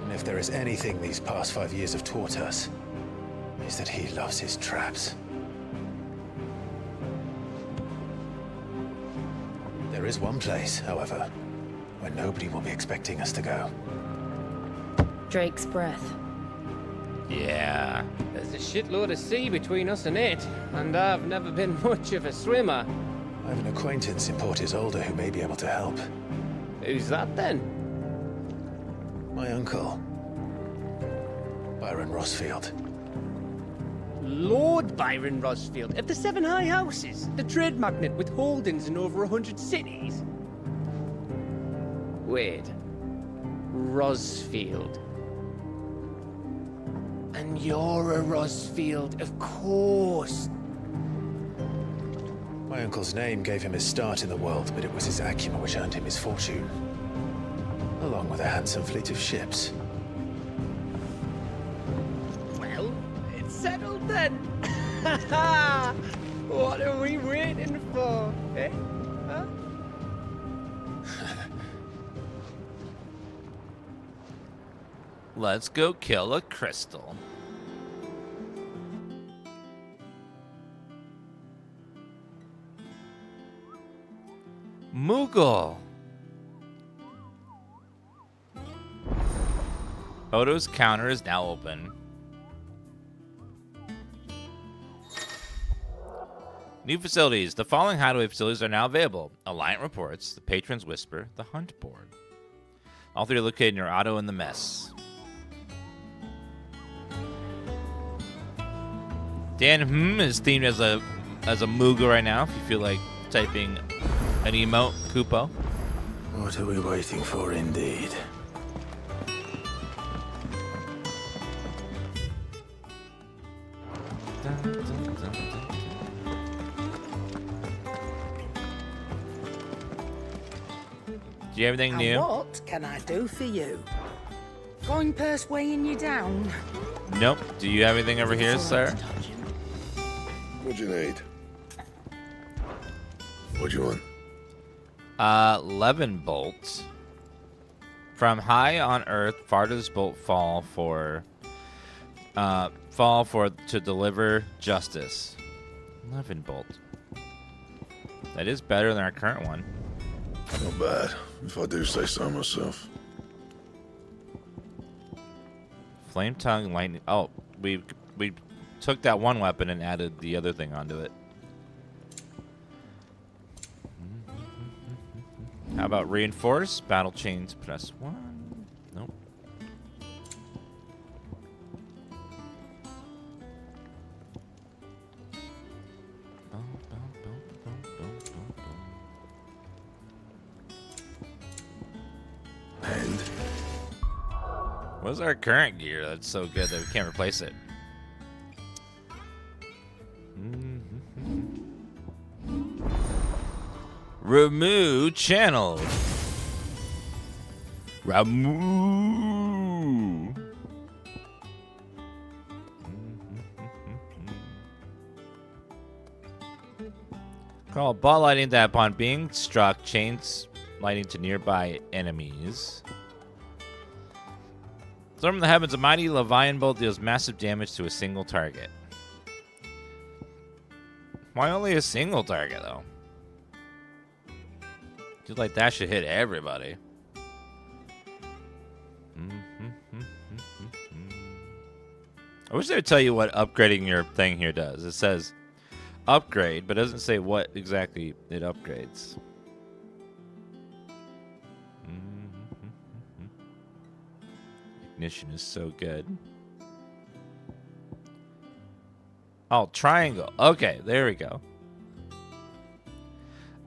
And if there is anything these past 5 years have taught us, is that he loves his traps. There is one place, however, where nobody will be expecting us to go. Drake's Breath. Yeah. There's a shitload of sea between us and it, and I've never been much of a swimmer. I have an acquaintance in Port Isolde who may be able to help. Who's that then? My uncle, Byron Rosfield. Lord Byron Rosfield of the 7 High Houses, the trade magnate with holdings in over 100 cities. Wait, Rosfield. And you're a Rosfield, of course. My uncle's name gave him his start in the world, but it was his acumen which earned him his fortune, along with a handsome fleet of ships. Well, it's settled then. What are we waiting for, eh? Huh? Let's go kill a crystal. Moogle. Odo's counter is now open. New facilities. The following hideaway facilities are now available. Alliant Reports, the Patron's Whisper, the Hunt Board. All 3 are located near Otto and the Mess. Dan is themed as a Moogle right now. If you feel like typing an emote, Kupo. What are we waiting for, indeed? Do you have anything new? And what can I do for you? Coin purse weighing you down? Nope. Do you have anything over here, sir? What'd you need? What'd you want? 11 bolts. From high on earth, far does bolt fall to deliver justice. 11 bolt. That is better than our current one. Not bad, if I do say so myself. Flame tongue, lightning. Oh, we took that one weapon and added the other thing onto it. How about reinforce? Battle chains press 1. Nope. And what's our current gear that's so good that we can't replace it? Remove channel. Remove. Call ball lighting that upon being struck, chains lighting to nearby enemies. Storm in the heavens, a mighty Leviathan bolt deals massive damage to a single target. Why only a single target, though? Just like that should hit everybody. I wish they would tell you what upgrading your thing here does. It says upgrade, but it doesn't say what exactly it upgrades. Ignition is so good. Oh, triangle. Okay, there we go.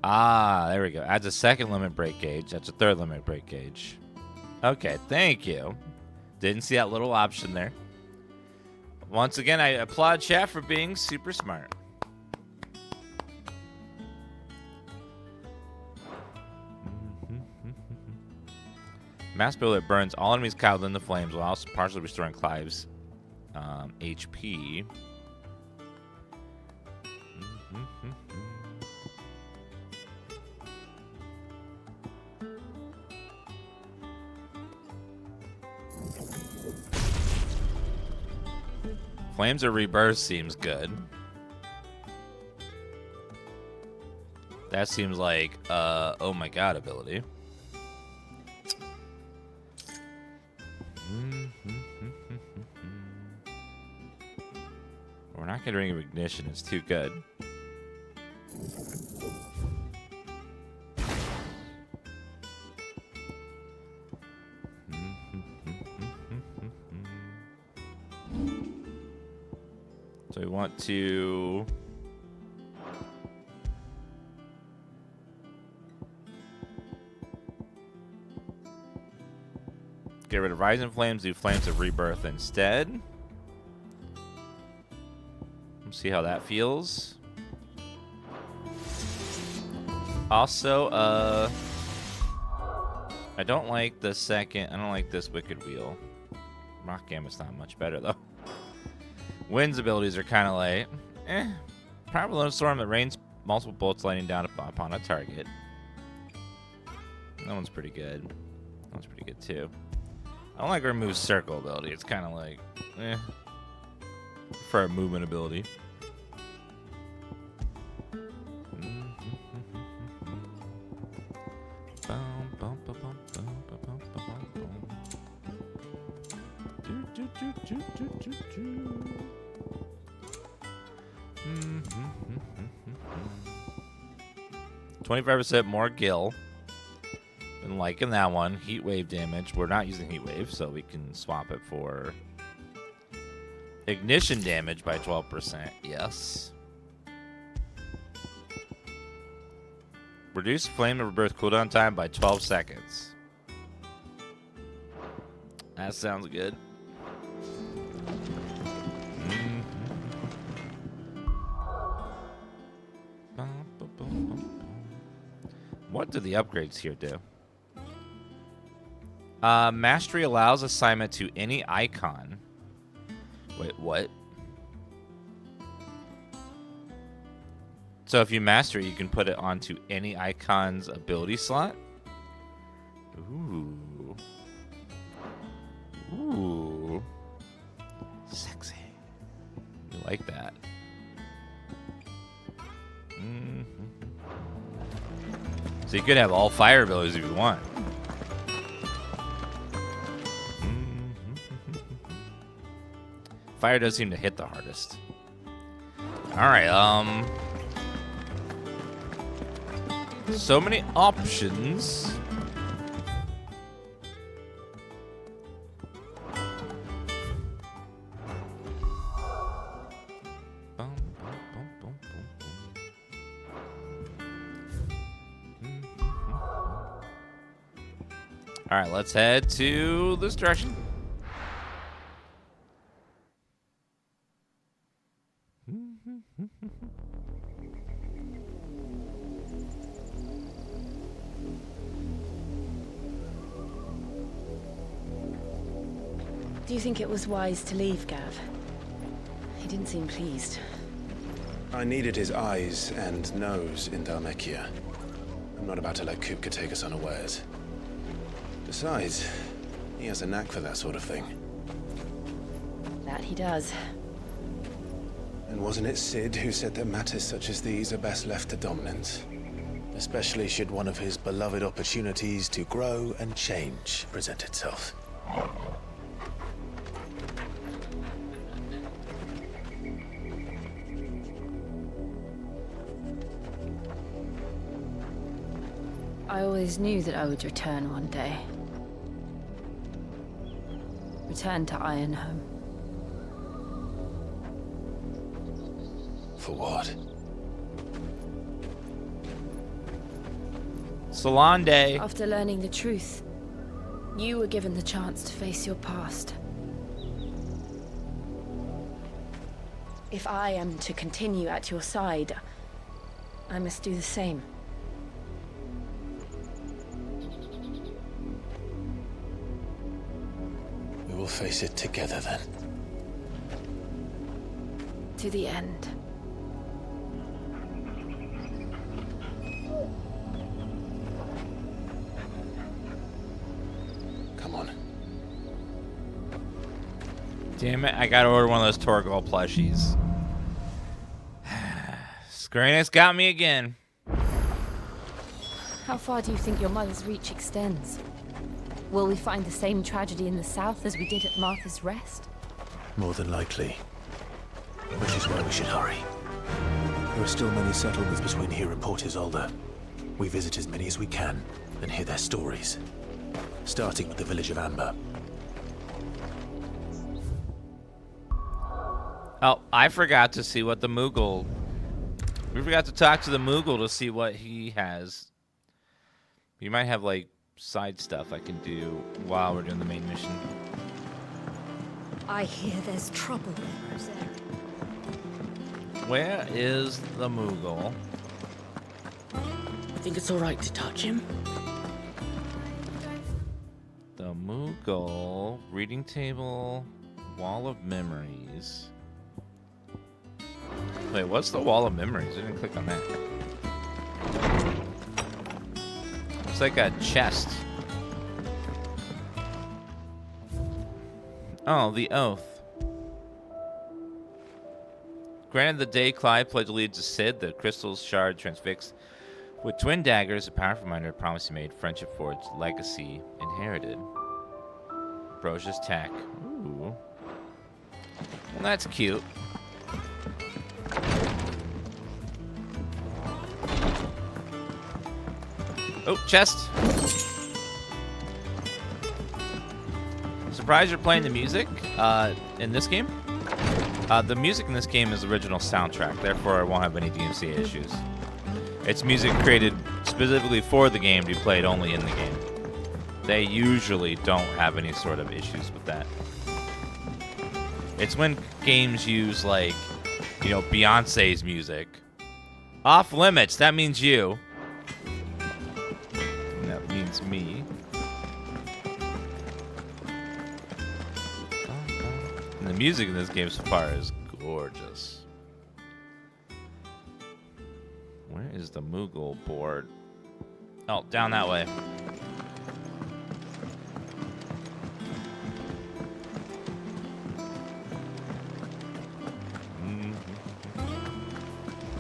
Ah, there we go. Adds a second limit break gauge. That's a third limit break gauge. Okay, thank you. Didn't see that little option there. Once again, I applaud chat for being super smart. Mass builder burns all enemies caught in the flames while also partially restoring Clive's HP. Flames of Rebirth seems good. That seems like oh my god ability. We're not getting Ring of Ignition, it's too good. So we want to get rid of Rising Flames, do Flames of Rebirth instead. Let's see how that feels. Also, I don't like the second. I don't like this Wicked Wheel. Rock Gambit's not much better though. Wind's abilities are kind of like, Powerful Storm that rains multiple bolts lighting down upon a target. That one's pretty good. That one's pretty good too. I don't like Remove Circle ability. It's kind of like, for a movement ability. Mm-hmm. 25% more Gil. Been liking that one. Heat wave damage. We're not using heat wave, so we can swap it for ignition damage by 12%. Yes. Reduce Flame of Rebirth cooldown time by 12 seconds. That sounds good. What do the upgrades here do? Mastery allows assignment to any icon. Wait, what? So if you master it, you can put it onto any icon's ability slot? Ooh. Ooh. Sexy. You like that. Mm-hmm. So you could have all fire abilities if you want. Fire does seem to hit the hardest. Alright, so many options. Alright, let's head to this direction. Do you think it was wise to leave, Gav? He didn't seem pleased. I needed his eyes and nose in Dhalmekia. I'm not about to let Kupka take us unawares. Besides, he has a knack for that sort of thing. That he does. And wasn't it Sid who said that matters such as these are best left to dominance? Especially should one of his beloved opportunities to grow and change present itself. I always knew that I would return one day. Return to Ironhome. For what? Salon Day. After learning the truth, you were given the chance to face your past. If I am to continue at your side, I must do the same. We will face it together then. To the end. Come on. Damn it, I gotta order one of those Torgal plushies. Square Enix got me again. How far do you think your mother's reach extends? Will we find the same tragedy in the south as we did at Martha's Rest? More than likely. Which is why we should hurry. There are still many settlements between here and Port Isolde. We visit as many as we can and hear their stories. Starting with the village of Amber. Oh, I forgot to see what the Moogle... We forgot to talk to the Moogle to see what he has. He might have, like, side stuff I can do while we're doing the main mission. I hear there's trouble in Rosaria. Where is the Moogle? Think it's alright to touch him? The Moogle, reading table, wall of memories. Wait, what's the wall of memories? I didn't click on that. It's like a chest. Oh, the oath. Granted the day Clive pledged allegiance to Sid, the crystal's shard transfixed with twin daggers, a powerful reminder of promise he made, friendship forged, legacy inherited. Ambrosia's tack. Ooh. Well, that's cute. Oh, chest. Surprised you're playing the music in this game. The music in this game is the original soundtrack, therefore I won't have any DMCA issues. It's music created specifically for the game to be played only in the game. They usually don't have any sort of issues with that. It's when games use, like, you know, Beyonce's music. Off limits, that means you. And that means me. And the music in this game so far is gorgeous. Where is the Moogle board? Oh, down that way.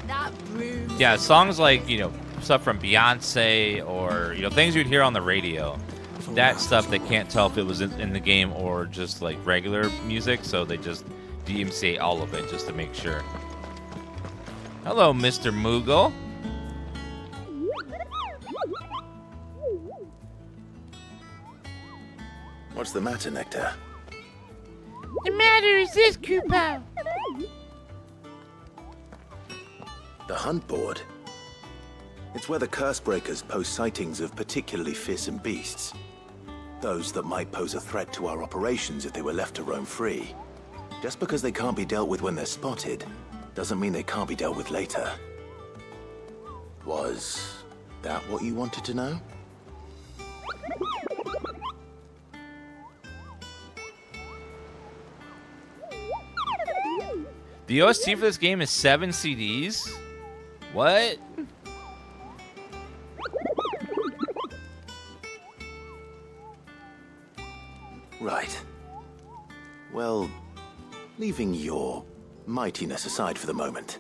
That broom. Yeah, songs like, you know, stuff from Beyonce or, you know, things you'd hear on the radio. That stuff they can't tell if it was in the game or just like regular music, so they just DMCA all of it just to make sure. Hello, Mr. Moogle. What's the matter, Nectar? The matter is this, Kupo. The hunt board? It's where the curse breakers post sightings of particularly fearsome beasts. Those that might pose a threat to our operations if they were left to roam free. Just because they can't be dealt with when they're spotted, doesn't mean they can't be dealt with later. Was that what you wanted to know? The OST for this game is 7 CDs? What? Right. Well, leaving your mightiness aside for the moment,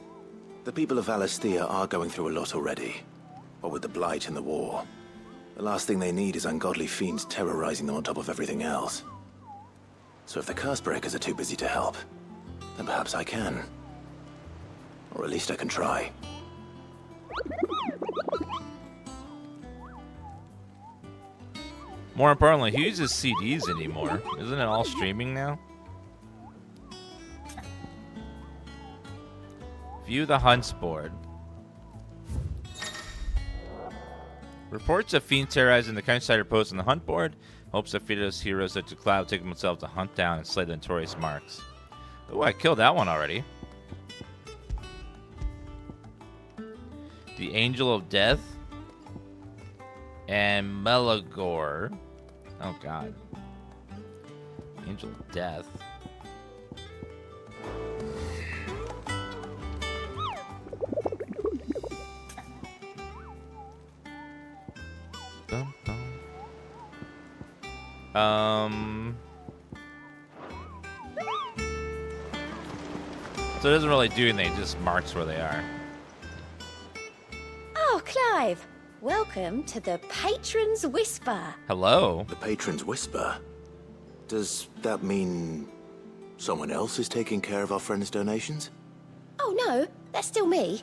the people of Valisthea are going through a lot already. What with the Blight and the war. The last thing they need is ungodly fiends terrorizing them on top of everything else. So if the Cursebreakers are too busy to help, then perhaps I can. Or at least I can try. More importantly, who uses CDs anymore? Isn't it all streaming now? View the hunts board. Reports of fiends terrorizing the countryside are posted on the hunt board. Hopes of fearless heroes such as Cloud take themselves to hunt down and slay the notorious marks. Oh, I killed that one already. The Angel of Death. And Melagor. Oh, God. Angel of Death. Dum, dum. So it doesn't really do anything, it just marks where they are. Oh, Clive. Welcome to the Patron's Whisper. Hello. The Patron's Whisper? Does that mean someone else is taking care of our friend's donations? Oh, no. That's still me.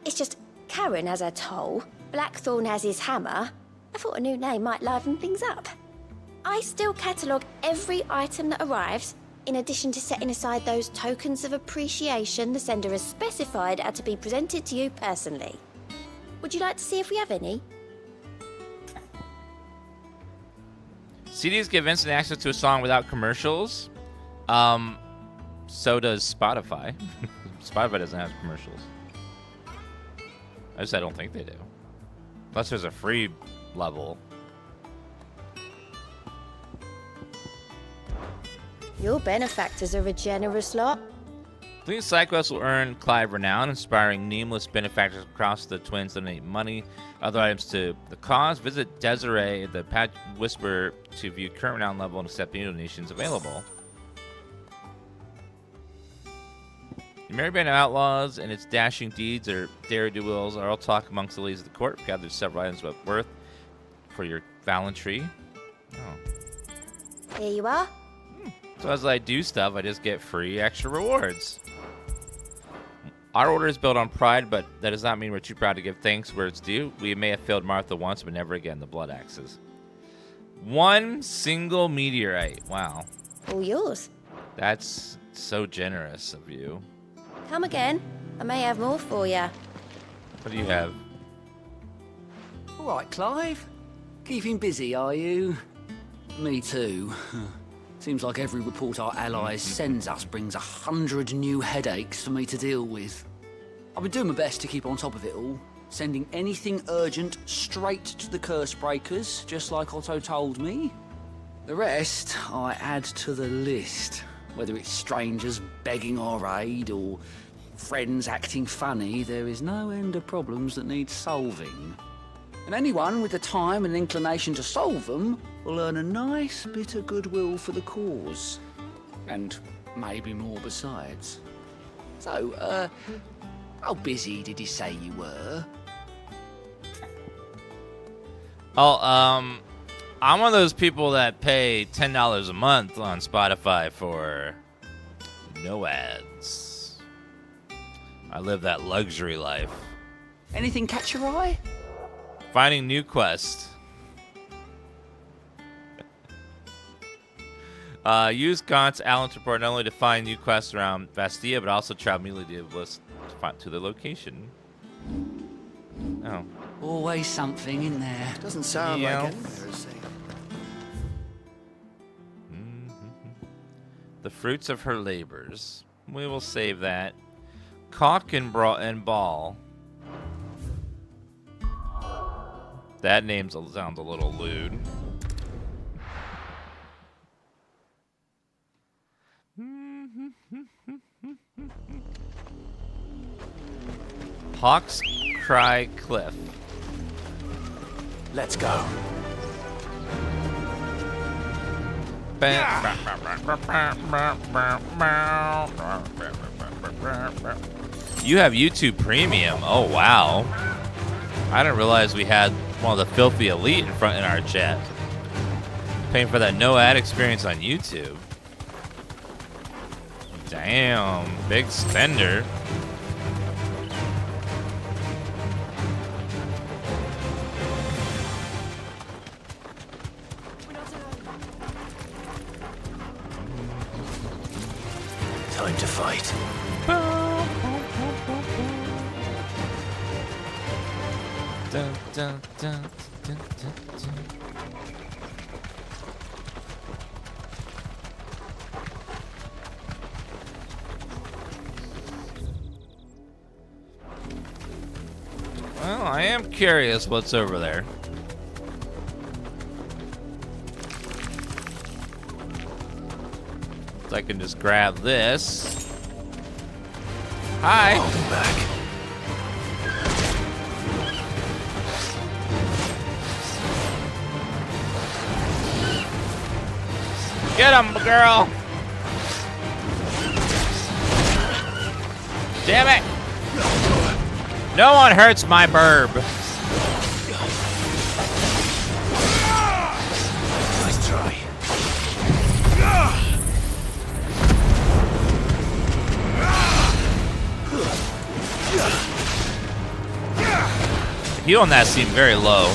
It's just Karen has her toll, Blackthorn has his hammer. I thought a new name might liven things up. I still catalogue every item that arrives, in addition to setting aside those tokens of appreciation the sender has specified are to be presented to you personally. Would you like to see if we have any? CDs give instant access to a song without commercials. So does Spotify. Spotify doesn't have commercials. I don't think they do. Unless there's a free level. Your benefactors are a generous lot. These side quests will earn Clive renown, inspiring nameless benefactors across the Twins to donate money, other items to the cause. Visit Desiree, the Pat Whisper, to view current renown level and accept new donations available. The merry band of outlaws and its dashing deeds or dare-do-wills are all talk amongst the ladies of the court. Gathered several items of worth for your valentry. Oh. Here you are. So as I do stuff, I just get free extra rewards. Our order is built on pride, but that does not mean we're too proud to give thanks where it's due. We may have failed Martha once, but never again the Blood Axes. One single meteorite. Wow. All yours. That's so generous of you. Come again. I may have more for you. What do you have? All right, Clive. Keeping busy, are you? Me too. Seems like every report our allies sends us brings 100 new headaches for me to deal with. I've been doing my best to keep on top of it all, sending anything urgent straight to the Cursebreakers, just like Otto told me. The rest I add to the list, whether it's strangers begging our aid or friends acting funny, there is no end of problems that need solving. And anyone with the time and inclination to solve them will earn a nice bit of goodwill for the cause. And maybe more besides. So, how busy did you say you were? Oh, I'm one of those people that pay $10 a month on Spotify for no ads. I live that luxury life. Anything catch your eye? Finding new quest. Use Gaunt's Allen's report not only to find new quests around Vastia, but also travel immediately to the location. Oh. Always something in there. Doesn't sound like anywhere is safe. The fruits of her labors. We will save that. Cock and ball. That name sounds a little lewd. Hawks Cry Cliff. Let's go. You have YouTube Premium. Oh, wow. I didn't realize we had one of the filthy elite in our chat. Paying for that no ad experience on YouTube. Damn, big spender. Time to fight. Dun, dun, dun, dun, dun, dun. Well, I am curious what's over there. So I can just grab this. Hi. Welcome back. Get him, girl. Damn it. No one hurts my burb. Nice try. The heal on that seemed very low.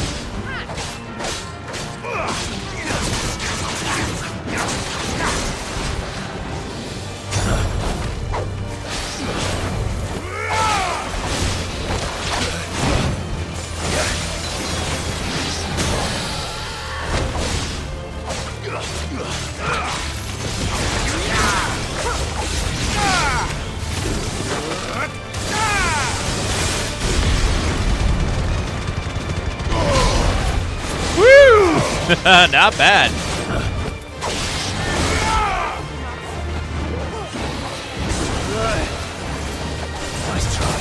Not bad. Nice try.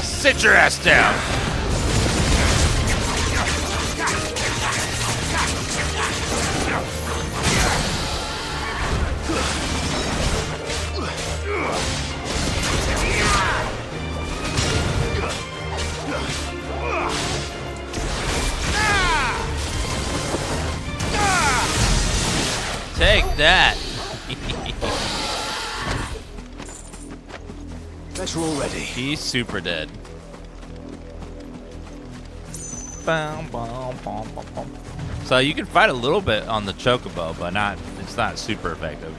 Sit your ass down. Take that. Let's roll ready. He's super dead. So you can fight a little bit on the chocobo, but it's not super effective.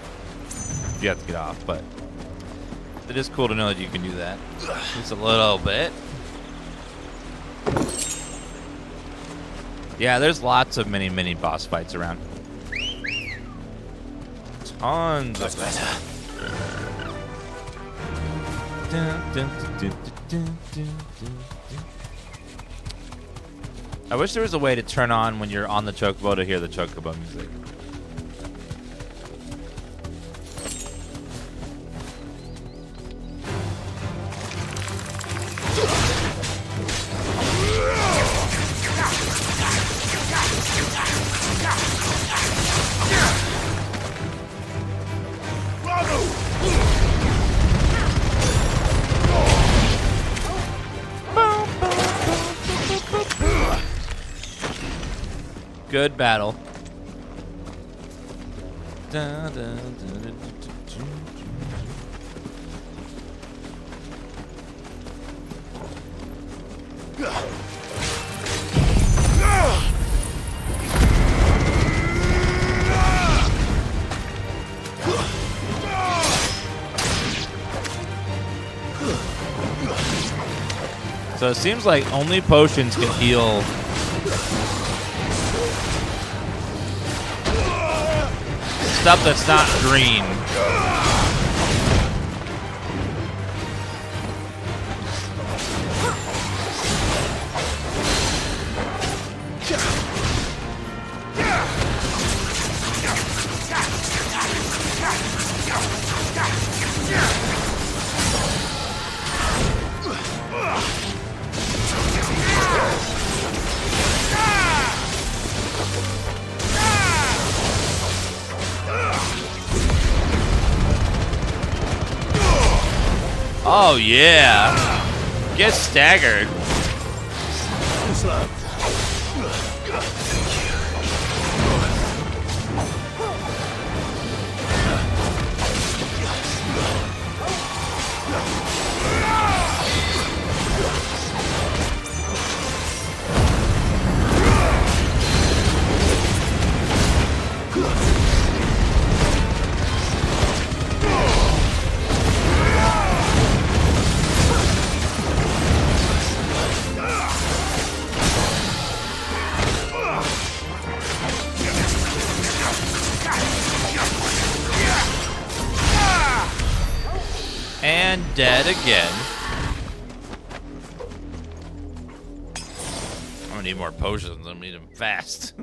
You have to get off, but it is cool to know that you can do that. Just a little bit. Yeah, there's lots of mini boss fights around. Tons of better. I wish there was a way to turn on when you're on the chocobo to hear the chocobo music. Good battle. So it seems like only potions can heal stuff that's not green. Oh, yeah. Get staggered. And dead again. I'm gonna need more potions. I'm gonna need them fast.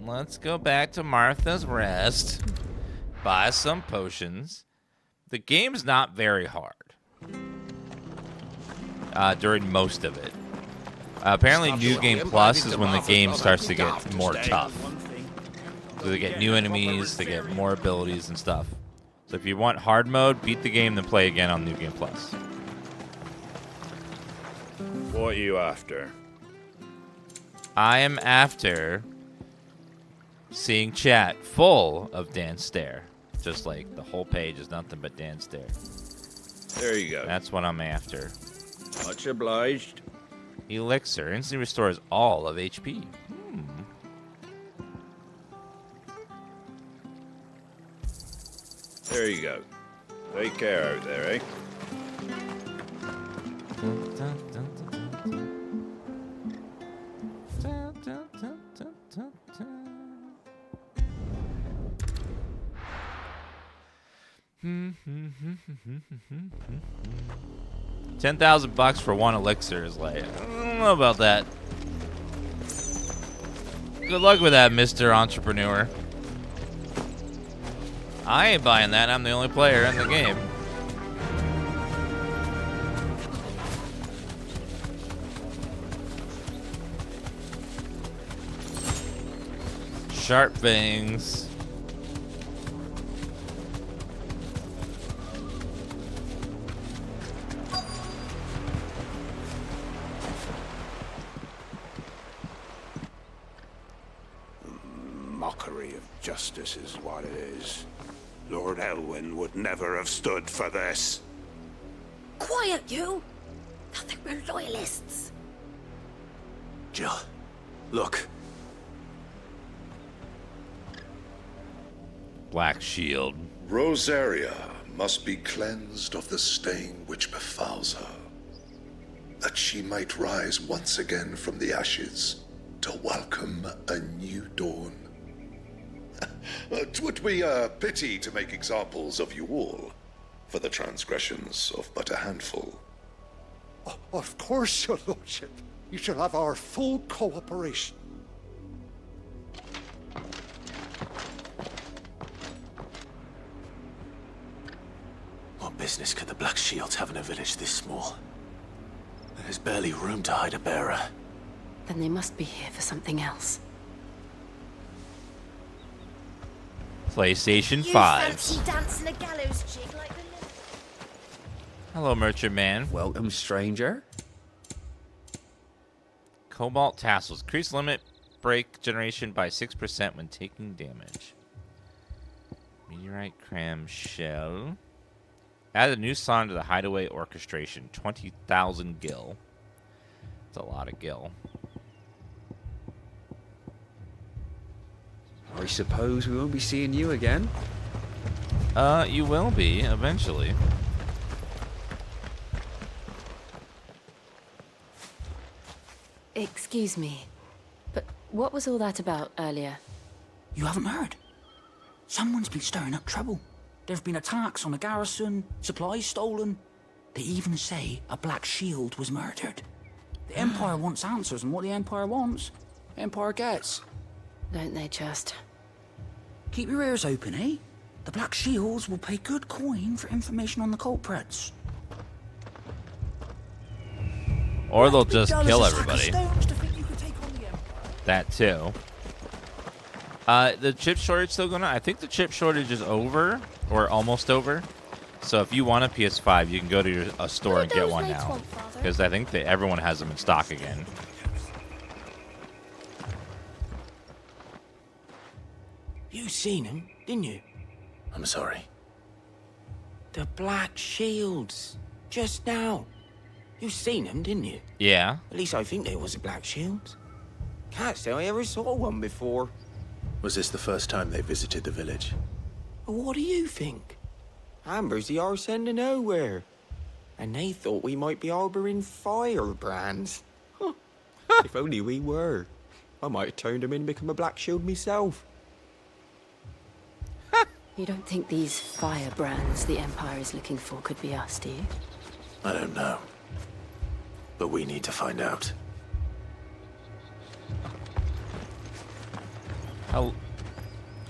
Let's go back to Martha's Rest. Buy some potions. The game's not very hard. During most of it. Apparently New Game Plus is when the game starts to get more tough. So they get new enemies, they get more abilities and stuff. So if you want hard mode, beat the game, then play again on New Game Plus. What are you after? I am after seeing chat full of Dan Stare. Just like the whole page is nothing but Dan Stare. There you go. That's what I'm after. Much obliged. Elixir instantly restores all of HP. There you go. Take care out there, eh? $10,000 for one elixir is like, I don't know about that. Good luck with that, Mr. Entrepreneur. I ain't buying that. I'm the only player in the game. Sharp fangs. Mockery of justice is what it is. Lord Elwyn would never have stood for this. Quiet, you! Thought they were loyalists. Jill, look. Black Shield. Rosaria must be cleansed of the stain which befouls her, that she might rise once again from the ashes to welcome a new dawn. 'Twould be a pity to make examples of you all for the transgressions of but a handful. Of course, your lordship. You shall have our full cooperation. What business could the Black Shields have in a village this small? There's barely room to hide a bearer. Then they must be here for something else. PlayStation You 5. fancy dancing a gallows jig like the... Hello, Merchant Man. Welcome, stranger. Cobalt tassels. Increase limit break generation by 6% when taking damage. Meteorite cram shell. Add a new song to the Hideaway orchestration. 20,000 gil. That's a lot of gil. I suppose we won't be seeing you again. You will be eventually. Excuse me, but what was all that about earlier? You haven't heard? Someone's been stirring up trouble. There have been attacks on the garrison, supplies stolen. They even say a Black Shield was murdered. The Empire wants answers, and what the Empire wants, the Empire gets. Don't they just? Keep your ears open, eh? The Black Shields will pay good coin for information on the culprits. Or they'll just kill everybody. That too. The chip shortage still going on? I think the chip shortage is over or almost over. So if you want a PS5, you can go to a store and get one now. Because I think that everyone has them in stock again. You seen him, didn't you? I'm sorry. The Black Shields. Just now. You seen them, didn't you? Yeah. At least I think they was the Black Shields. Can't say I ever saw one before. Was this the first time they visited the village? What do you think? Ambrosia are sending nowhere. And they thought we might be harboring firebrands. Huh. If only we were. I might have turned them in and become a Black Shield myself. You don't think these firebrands the Empire is looking for could be us, do you? I don't know. But we need to find out.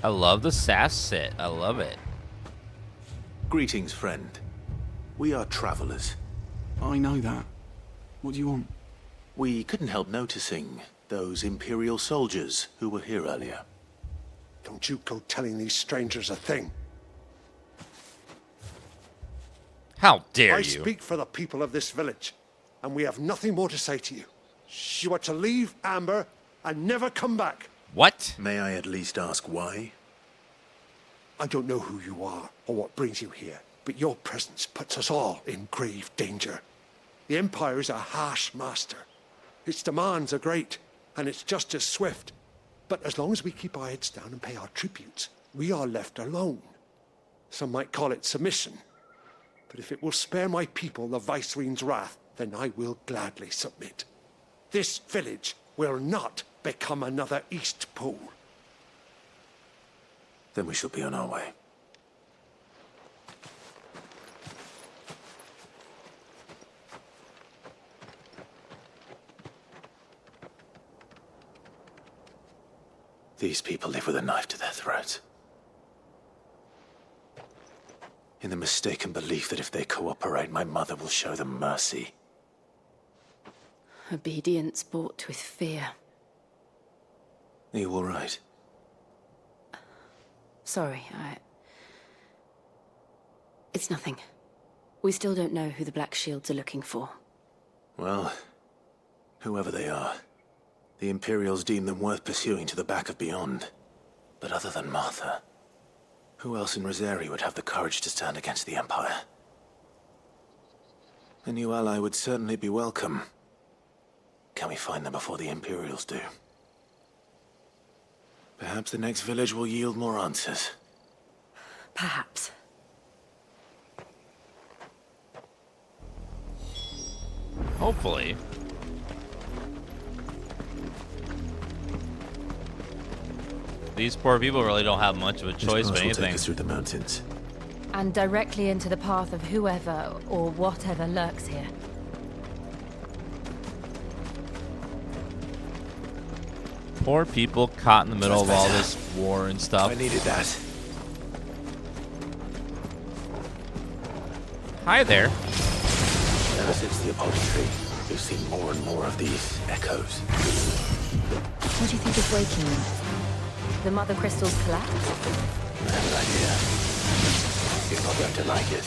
I love the sass sit. I love it. Greetings, friend. We are travelers. I know that. What do you want? We couldn't help noticing those Imperial soldiers who were here earlier. Don't you go telling these strangers a thing. How dare I you? speak for the people of this village, and we have nothing more to say to you. You are to leave Amber and never come back. What? May I at least ask why? I don't know who you are or what brings you here, but your presence puts us all in grave danger. The Empire is a harsh master. Its demands are great, and its justice swift. But as long as we keep our heads down and pay our tributes, we are left alone. Some might call it submission. But if it will spare my people the Viceroy's wrath, then I will gladly submit. This village will not become another East Pool. Then we shall be on our way. These people live with a knife to their throats. In the mistaken belief that if they cooperate, my mother will show them mercy. Obedience bought with fear. Are you all right? Sorry, It's nothing. We still don't know who the Black Shields are looking for. Well, whoever they are, the Imperials deem them worth pursuing to the back of beyond. But other than Martha, who else in Rosari would have the courage to stand against the Empire? A new ally would certainly be welcome. Can we find them before the Imperials do? Perhaps the next village will yield more answers. Perhaps. Hopefully. These poor people really don't have much of a choice of anything. Take us through the mountains. And directly into the path of whoever or whatever lurks here. Poor people caught in the middle of all this war and stuff. I needed that. Hi there. Ever since the upholstery, we've seen more and more of these echoes. What do you think is waking them? The Mother Crystal's collapse? I have an idea. You're not going to like it.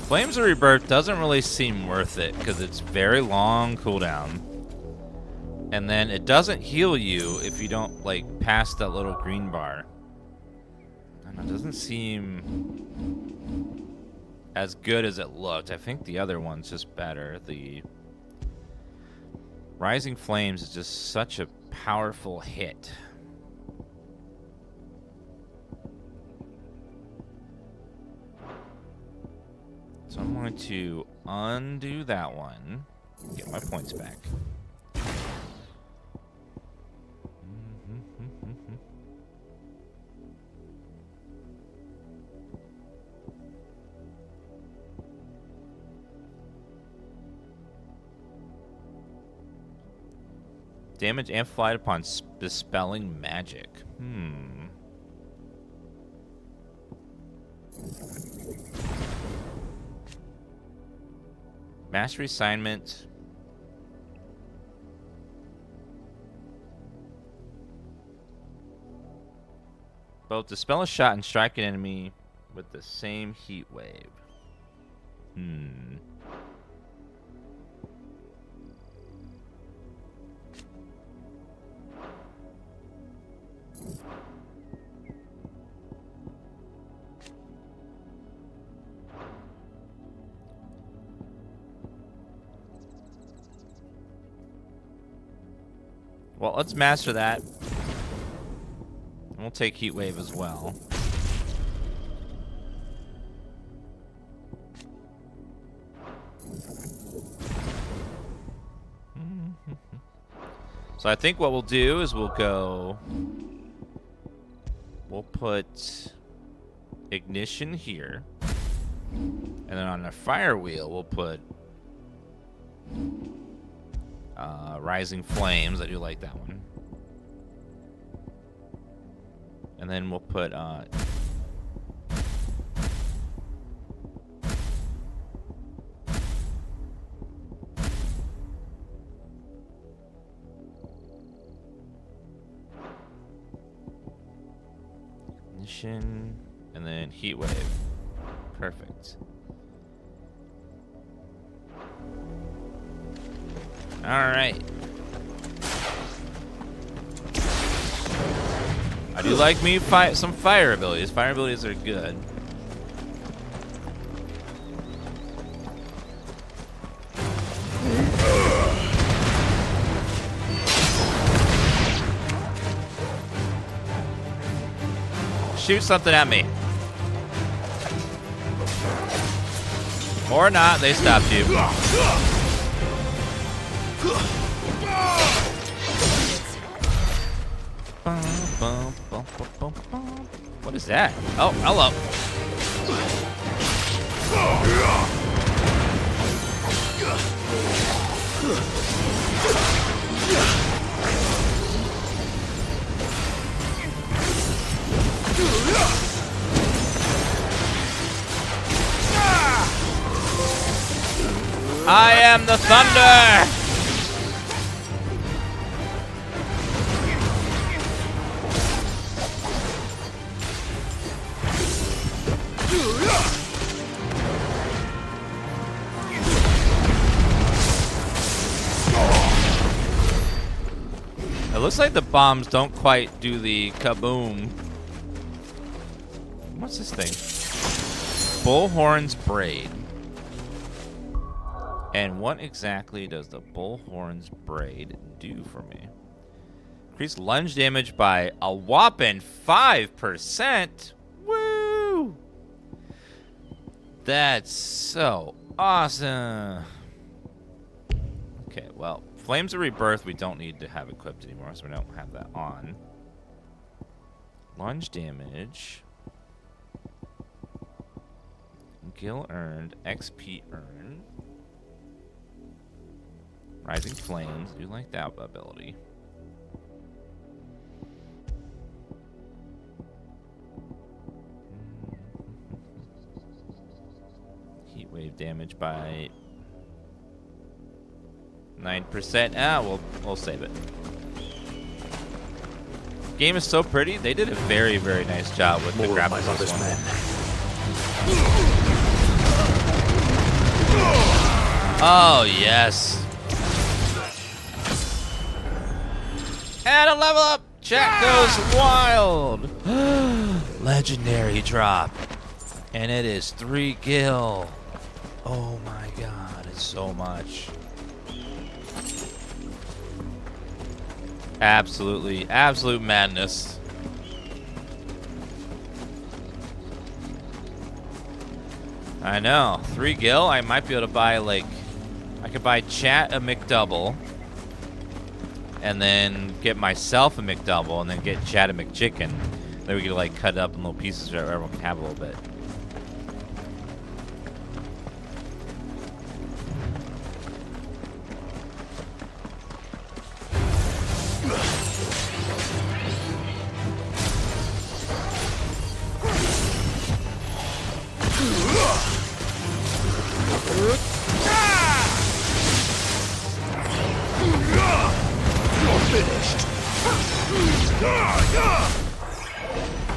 Flames of Rebirth doesn't really seem worth it because it's very long cooldown. And then it doesn't heal you if you don't, like, pass that little green bar. I don't know, it doesn't seem as good as it looked. I think the other one's just better. The Rising Flames is just such a powerful hit. So I'm going to undo that one, get my points back. Damage amplified upon dispelling magic. Mastery assignment. Both dispel a shot and strike an enemy with the same heat wave. Well, let's master that. And we'll take heat wave as well. So I think what we'll do is we'll put ignition here. And then on the fire wheel, we'll put rising flames. I do like that one. And then we'll put ignition and then heat wave. Perfect. All right. I do like me some fire abilities. Fire abilities are good. Shoot something at me. Or not, they stopped you. What is that? Oh, hello. I am the thunder! It looks like the bombs don't quite do the kaboom. What's this thing? Bullhorn's Braid. And what exactly does the Bullhorn's Braid do for me? Increase lunge damage by a whopping 5%. Woo! That's so awesome. Okay, well, Flames of Rebirth we don't need to have equipped anymore, so we don't have that on. Lunge damage. Gil earned, XP earned. Rising Flames, I do like that ability. Heat wave damage by 9%. Ah, we'll save it. Game is so pretty. They did a very, very nice job with the graphics of this one. Oh yes. And a level up. Chat goes wild. Legendary drop. And it is 3 gil. Oh my god, it's so much. Absolutely, absolute madness. I know, 3 gil, I might be able to buy like, I could buy chat a McDouble, and then get myself a McDouble, and then get chat a McChicken. Then we could like cut it up in little pieces so everyone can have a little bit.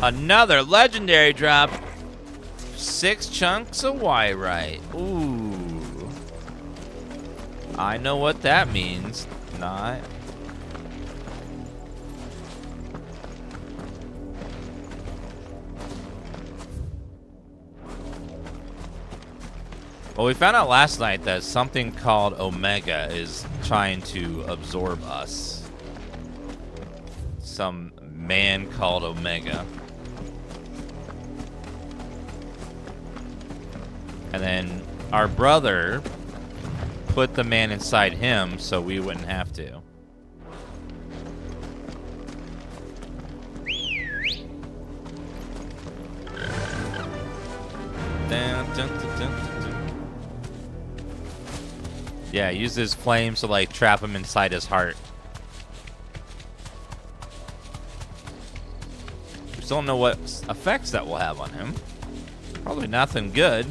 Another legendary drop. 6 chunks of Wyrite. Ooh. I know what that means. Not. Well, we found out last night that something called Omega is trying to absorb us. Some man called Omega. And then our brother put the man inside him so we wouldn't have to. Dun, dun, dun, dun, dun. Yeah, use his flames to like trap him inside his heart. We still don't know what effects that will have on him. Probably nothing good.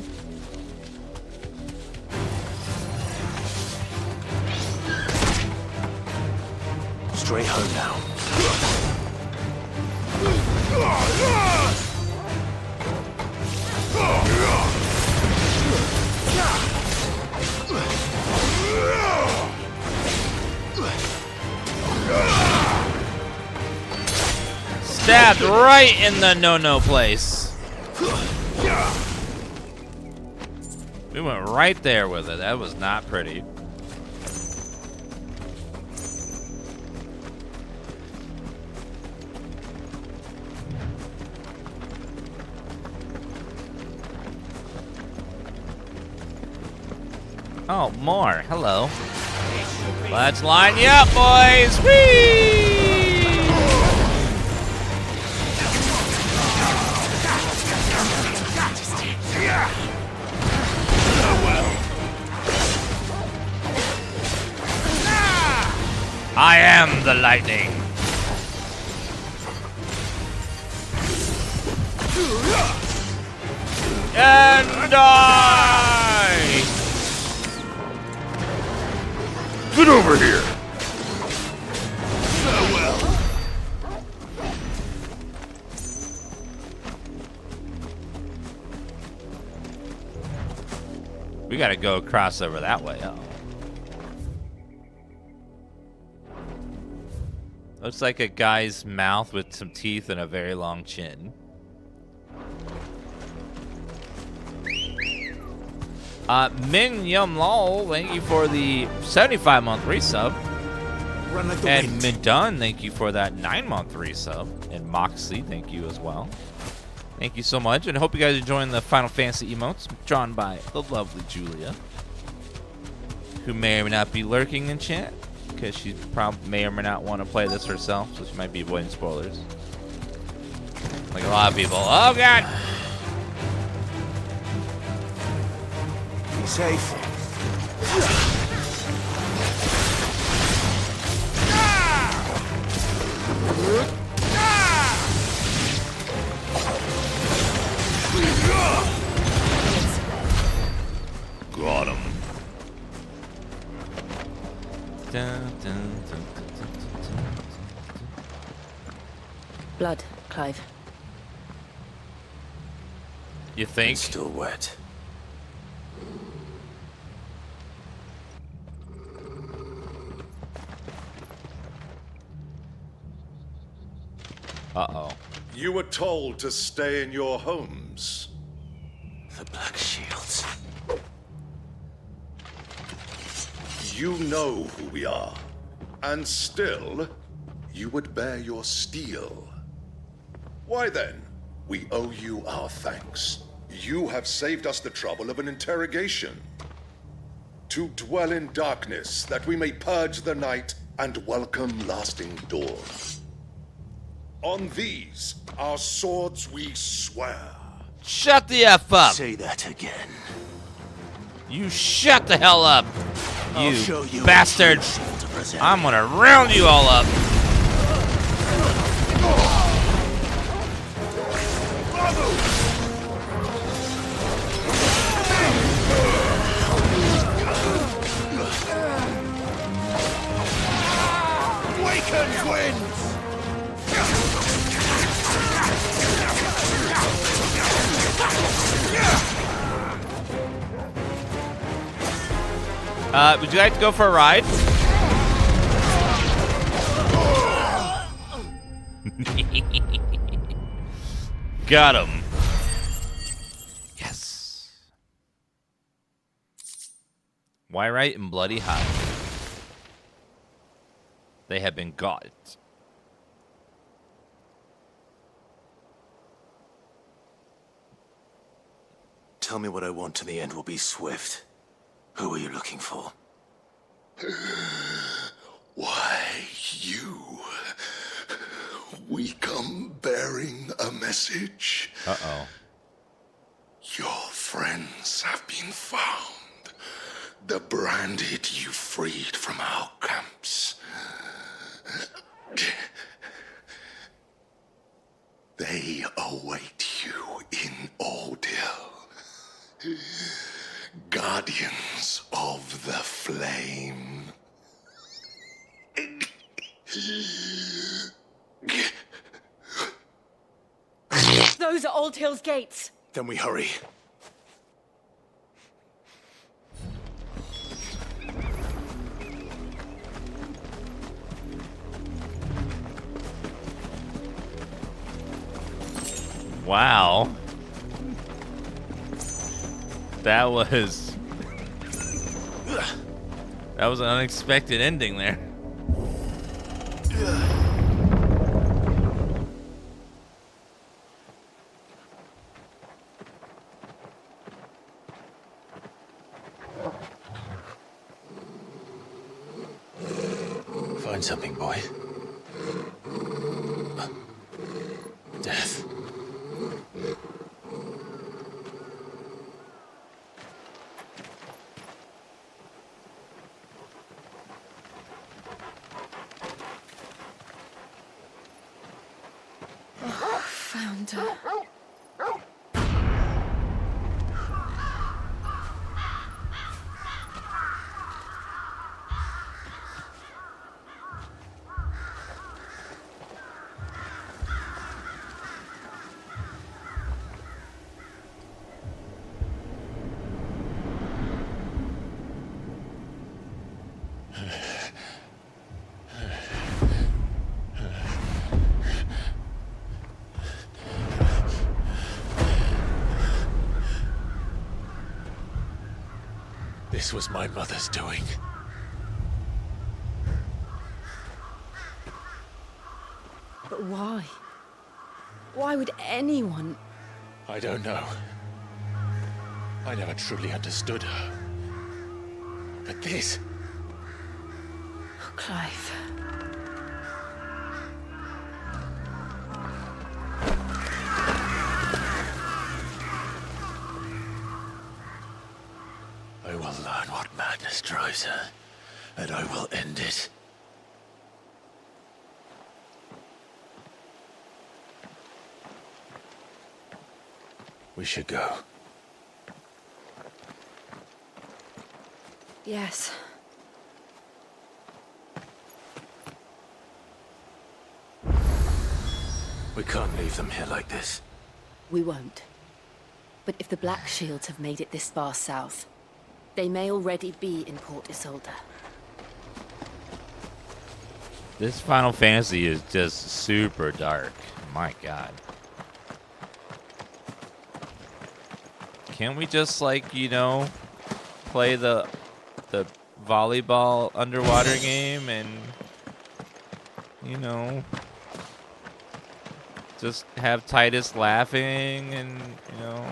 Straight home now. Stabbed right in the no-no place. We went right there with it. That was not pretty. Oh, more. Hello. Let's line you up, boys. Whee! I am the lightning. And die! Get over here! We gotta go across over that way. Oh. Looks like a guy's mouth with some teeth and a very long chin. Min Yum Lol, thank you for the 75-month resub. Run like the And wind. Midun, thank you for that 9-month resub. And Moxley, thank you as well. Thank you so much, and I hope you guys are enjoying the Final Fantasy emotes drawn by the lovely Julia, who may or may not be lurking in chat, because she probably may or may not want to play this herself, so she might be avoiding spoilers. Like a lot of people. Oh, God! Be safe. Got him. Dun, dun, dun, dun, dun, dun. Blood, Clive. You think? It's still wet. Uh-oh. You were told to stay in your homes. The Black Shields. You know who we are. And still, you would bear your steel. Why then, we owe you our thanks. You have saved us the trouble of an interrogation. To dwell in darkness, that we may purge the night and welcome lasting dawn. On these, our swords we swear. Shut the F up! Say that again. You shut the hell up! I'll You show you bastard! what you to present. I'm gonna round you all up! Awaken, twins! Would you like to go for a ride? Got him. Yes. Wyrite and Bloody High. They have been got. Tell me what I want to the end will be swift. Who are you looking for? Why, you. We come bearing a message. Uh-oh. Your friends have been found. The branded you freed from our camps. They await you in Ordeal. Guardians of the Flame. Those are Old Hill's gates. Then we hurry. Wow. That was an unexpected ending there. Find something, boy. Death. Found her. This was my mother's doing. But why? Why would anyone? I don't know. I never truly understood her. But this... Oh, Clive. I will learn what madness drives her, and I will end it. We should go. Yes. We can't leave them here like this. We won't. But if the Black Shields have made it this far south, they may already be in Port Isolde. This Final Fantasy is just super dark. My God. Can't we just, like, you know, play the volleyball underwater game and, you know, just have Titus laughing and, you know,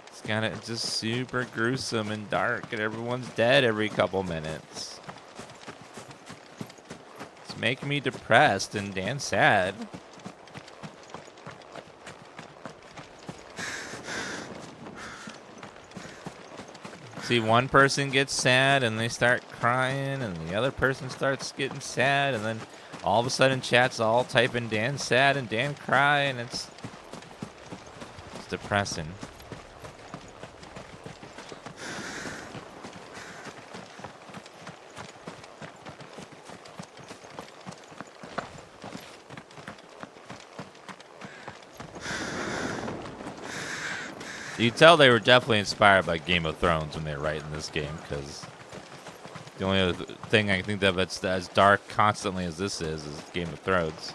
it's kind of just super gruesome and dark and everyone's dead every couple minutes. It's making me depressed and damn sad. See, one person gets sad and they start crying and the other person starts getting sad and then all of a sudden chat's all typing Dan sad and Dan cry and it's depressing. You can tell they were definitely inspired by Game of Thrones when they were writing this game, because the only other thing I can think of that's as dark constantly as this is Game of Thrones.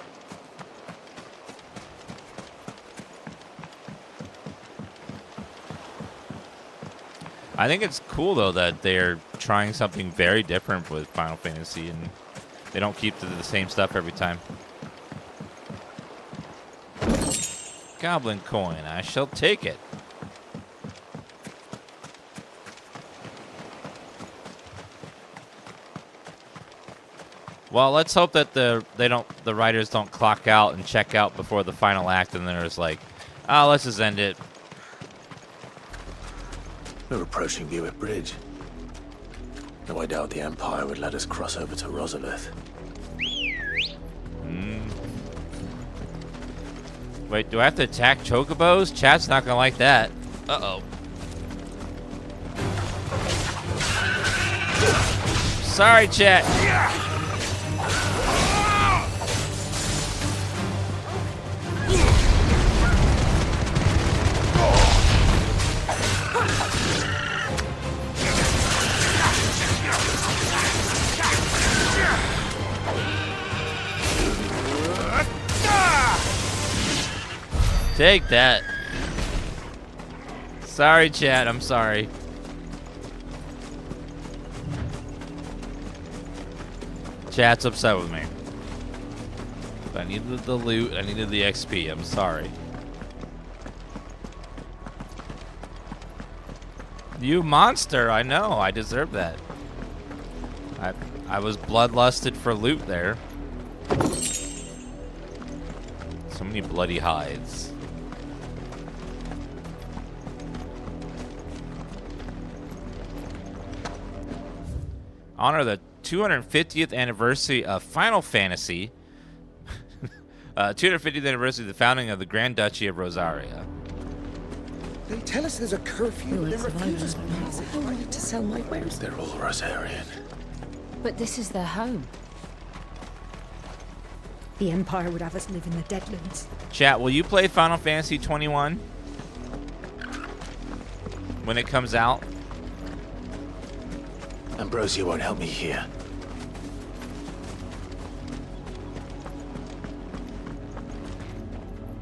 I think it's cool, though, that they're trying something very different with Final Fantasy, and they don't keep the same stuff every time. Goblin coin, I shall take it. Well, let's hope that the writers don't clock out and check out before the final act, and then there's like, oh, let's just end it. We're approaching Buick Bridge. Though I doubt the Empire would let us cross over to Rosalith. Wait, do I have to attack chocobos? Chat's not gonna like that. Uh-oh. Sorry, chat. Take that. Sorry, chat. I'm sorry. Chat's upset with me. I needed the loot. I needed the XP. I'm sorry. You monster. I know. I deserve that. I was bloodlusted for loot there. So many bloody hides. Honor the 250th anniversary of Final Fantasy. 250th anniversary of the founding of the Grand Duchy of Rosaria. They tell us there's a curfew. They refuse I wanted to sell my wares. They're all Rosarian. But this is their home. The Empire would have us live in the Deadlands. Chat, will you play Final Fantasy 21 when it comes out? Ambrosia won't help me here.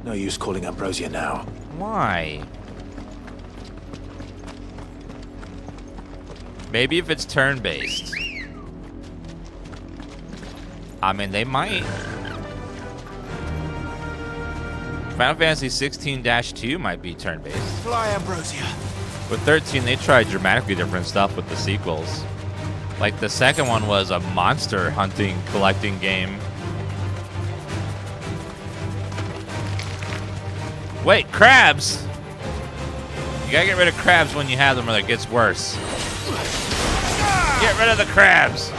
No use calling Ambrosia now. Why? Maybe if it's turn-based. I mean, they might. Final Fantasy 16-2 might be turn-based. Fly, Ambrosia. With 13, they tried dramatically different stuff with the sequels. Like, the second one was a monster hunting, collecting game. Wait, crabs! You gotta get rid of crabs when you have them or it gets worse. Get rid of the crabs!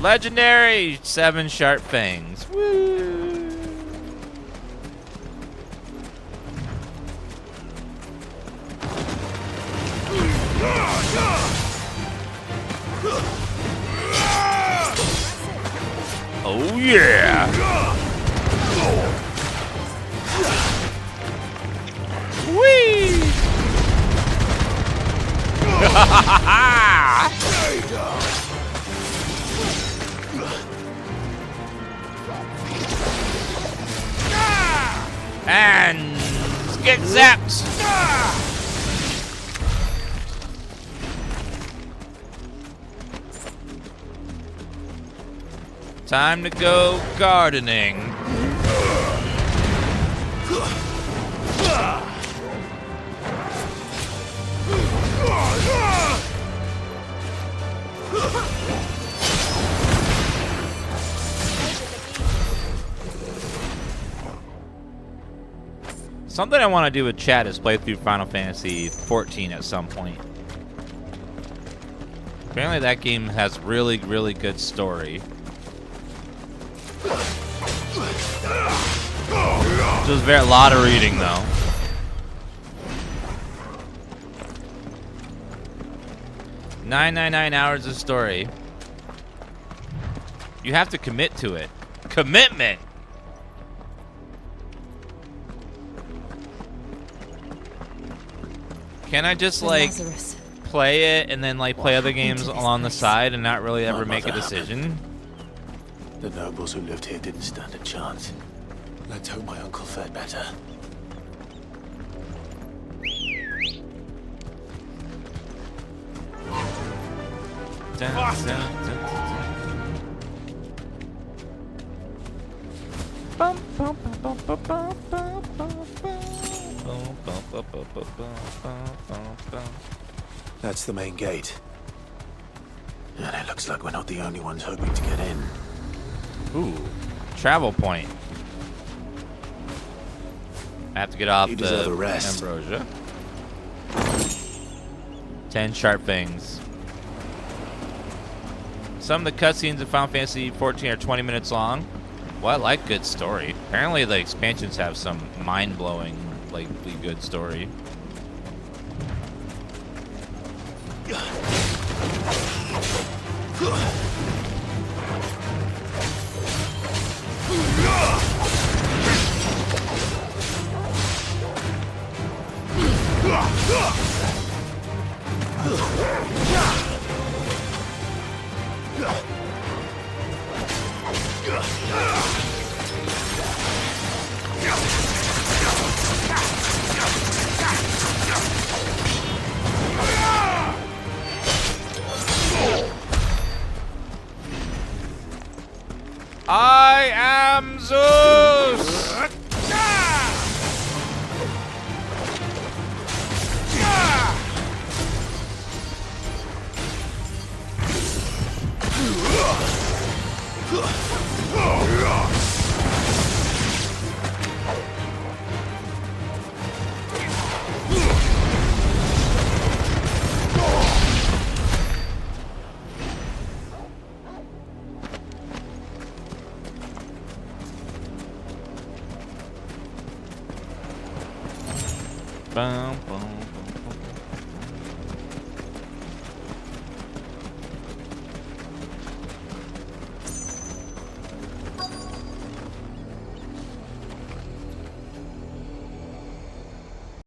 Legendary! 7 sharp fangs. Woo! Oh yeah! Whee! And get zapped! Time to go gardening. Something I want to do with chat is play through Final Fantasy 14 at some point. Apparently that game has really, really good story. Just a lot of reading, though. 999 hours of story. You have to commit to it. Commitment! Can I just, like, play it and then, like, play other games along the side and not really ever make a decision? The nobles who lived here didn't stand a chance. Let's hope my uncle fared better. That's the main gate. And it looks like we're not the only ones hoping to get in. Ooh, travel point. I have to get off You deserve a rest. Ambrosia. 10 sharp things. Some of the cutscenes in Final Fantasy XIV are 20 minutes long. Well, I like good story. Apparently the expansions have some mind-blowing, like, good story. I am Zeus! Bum, bum,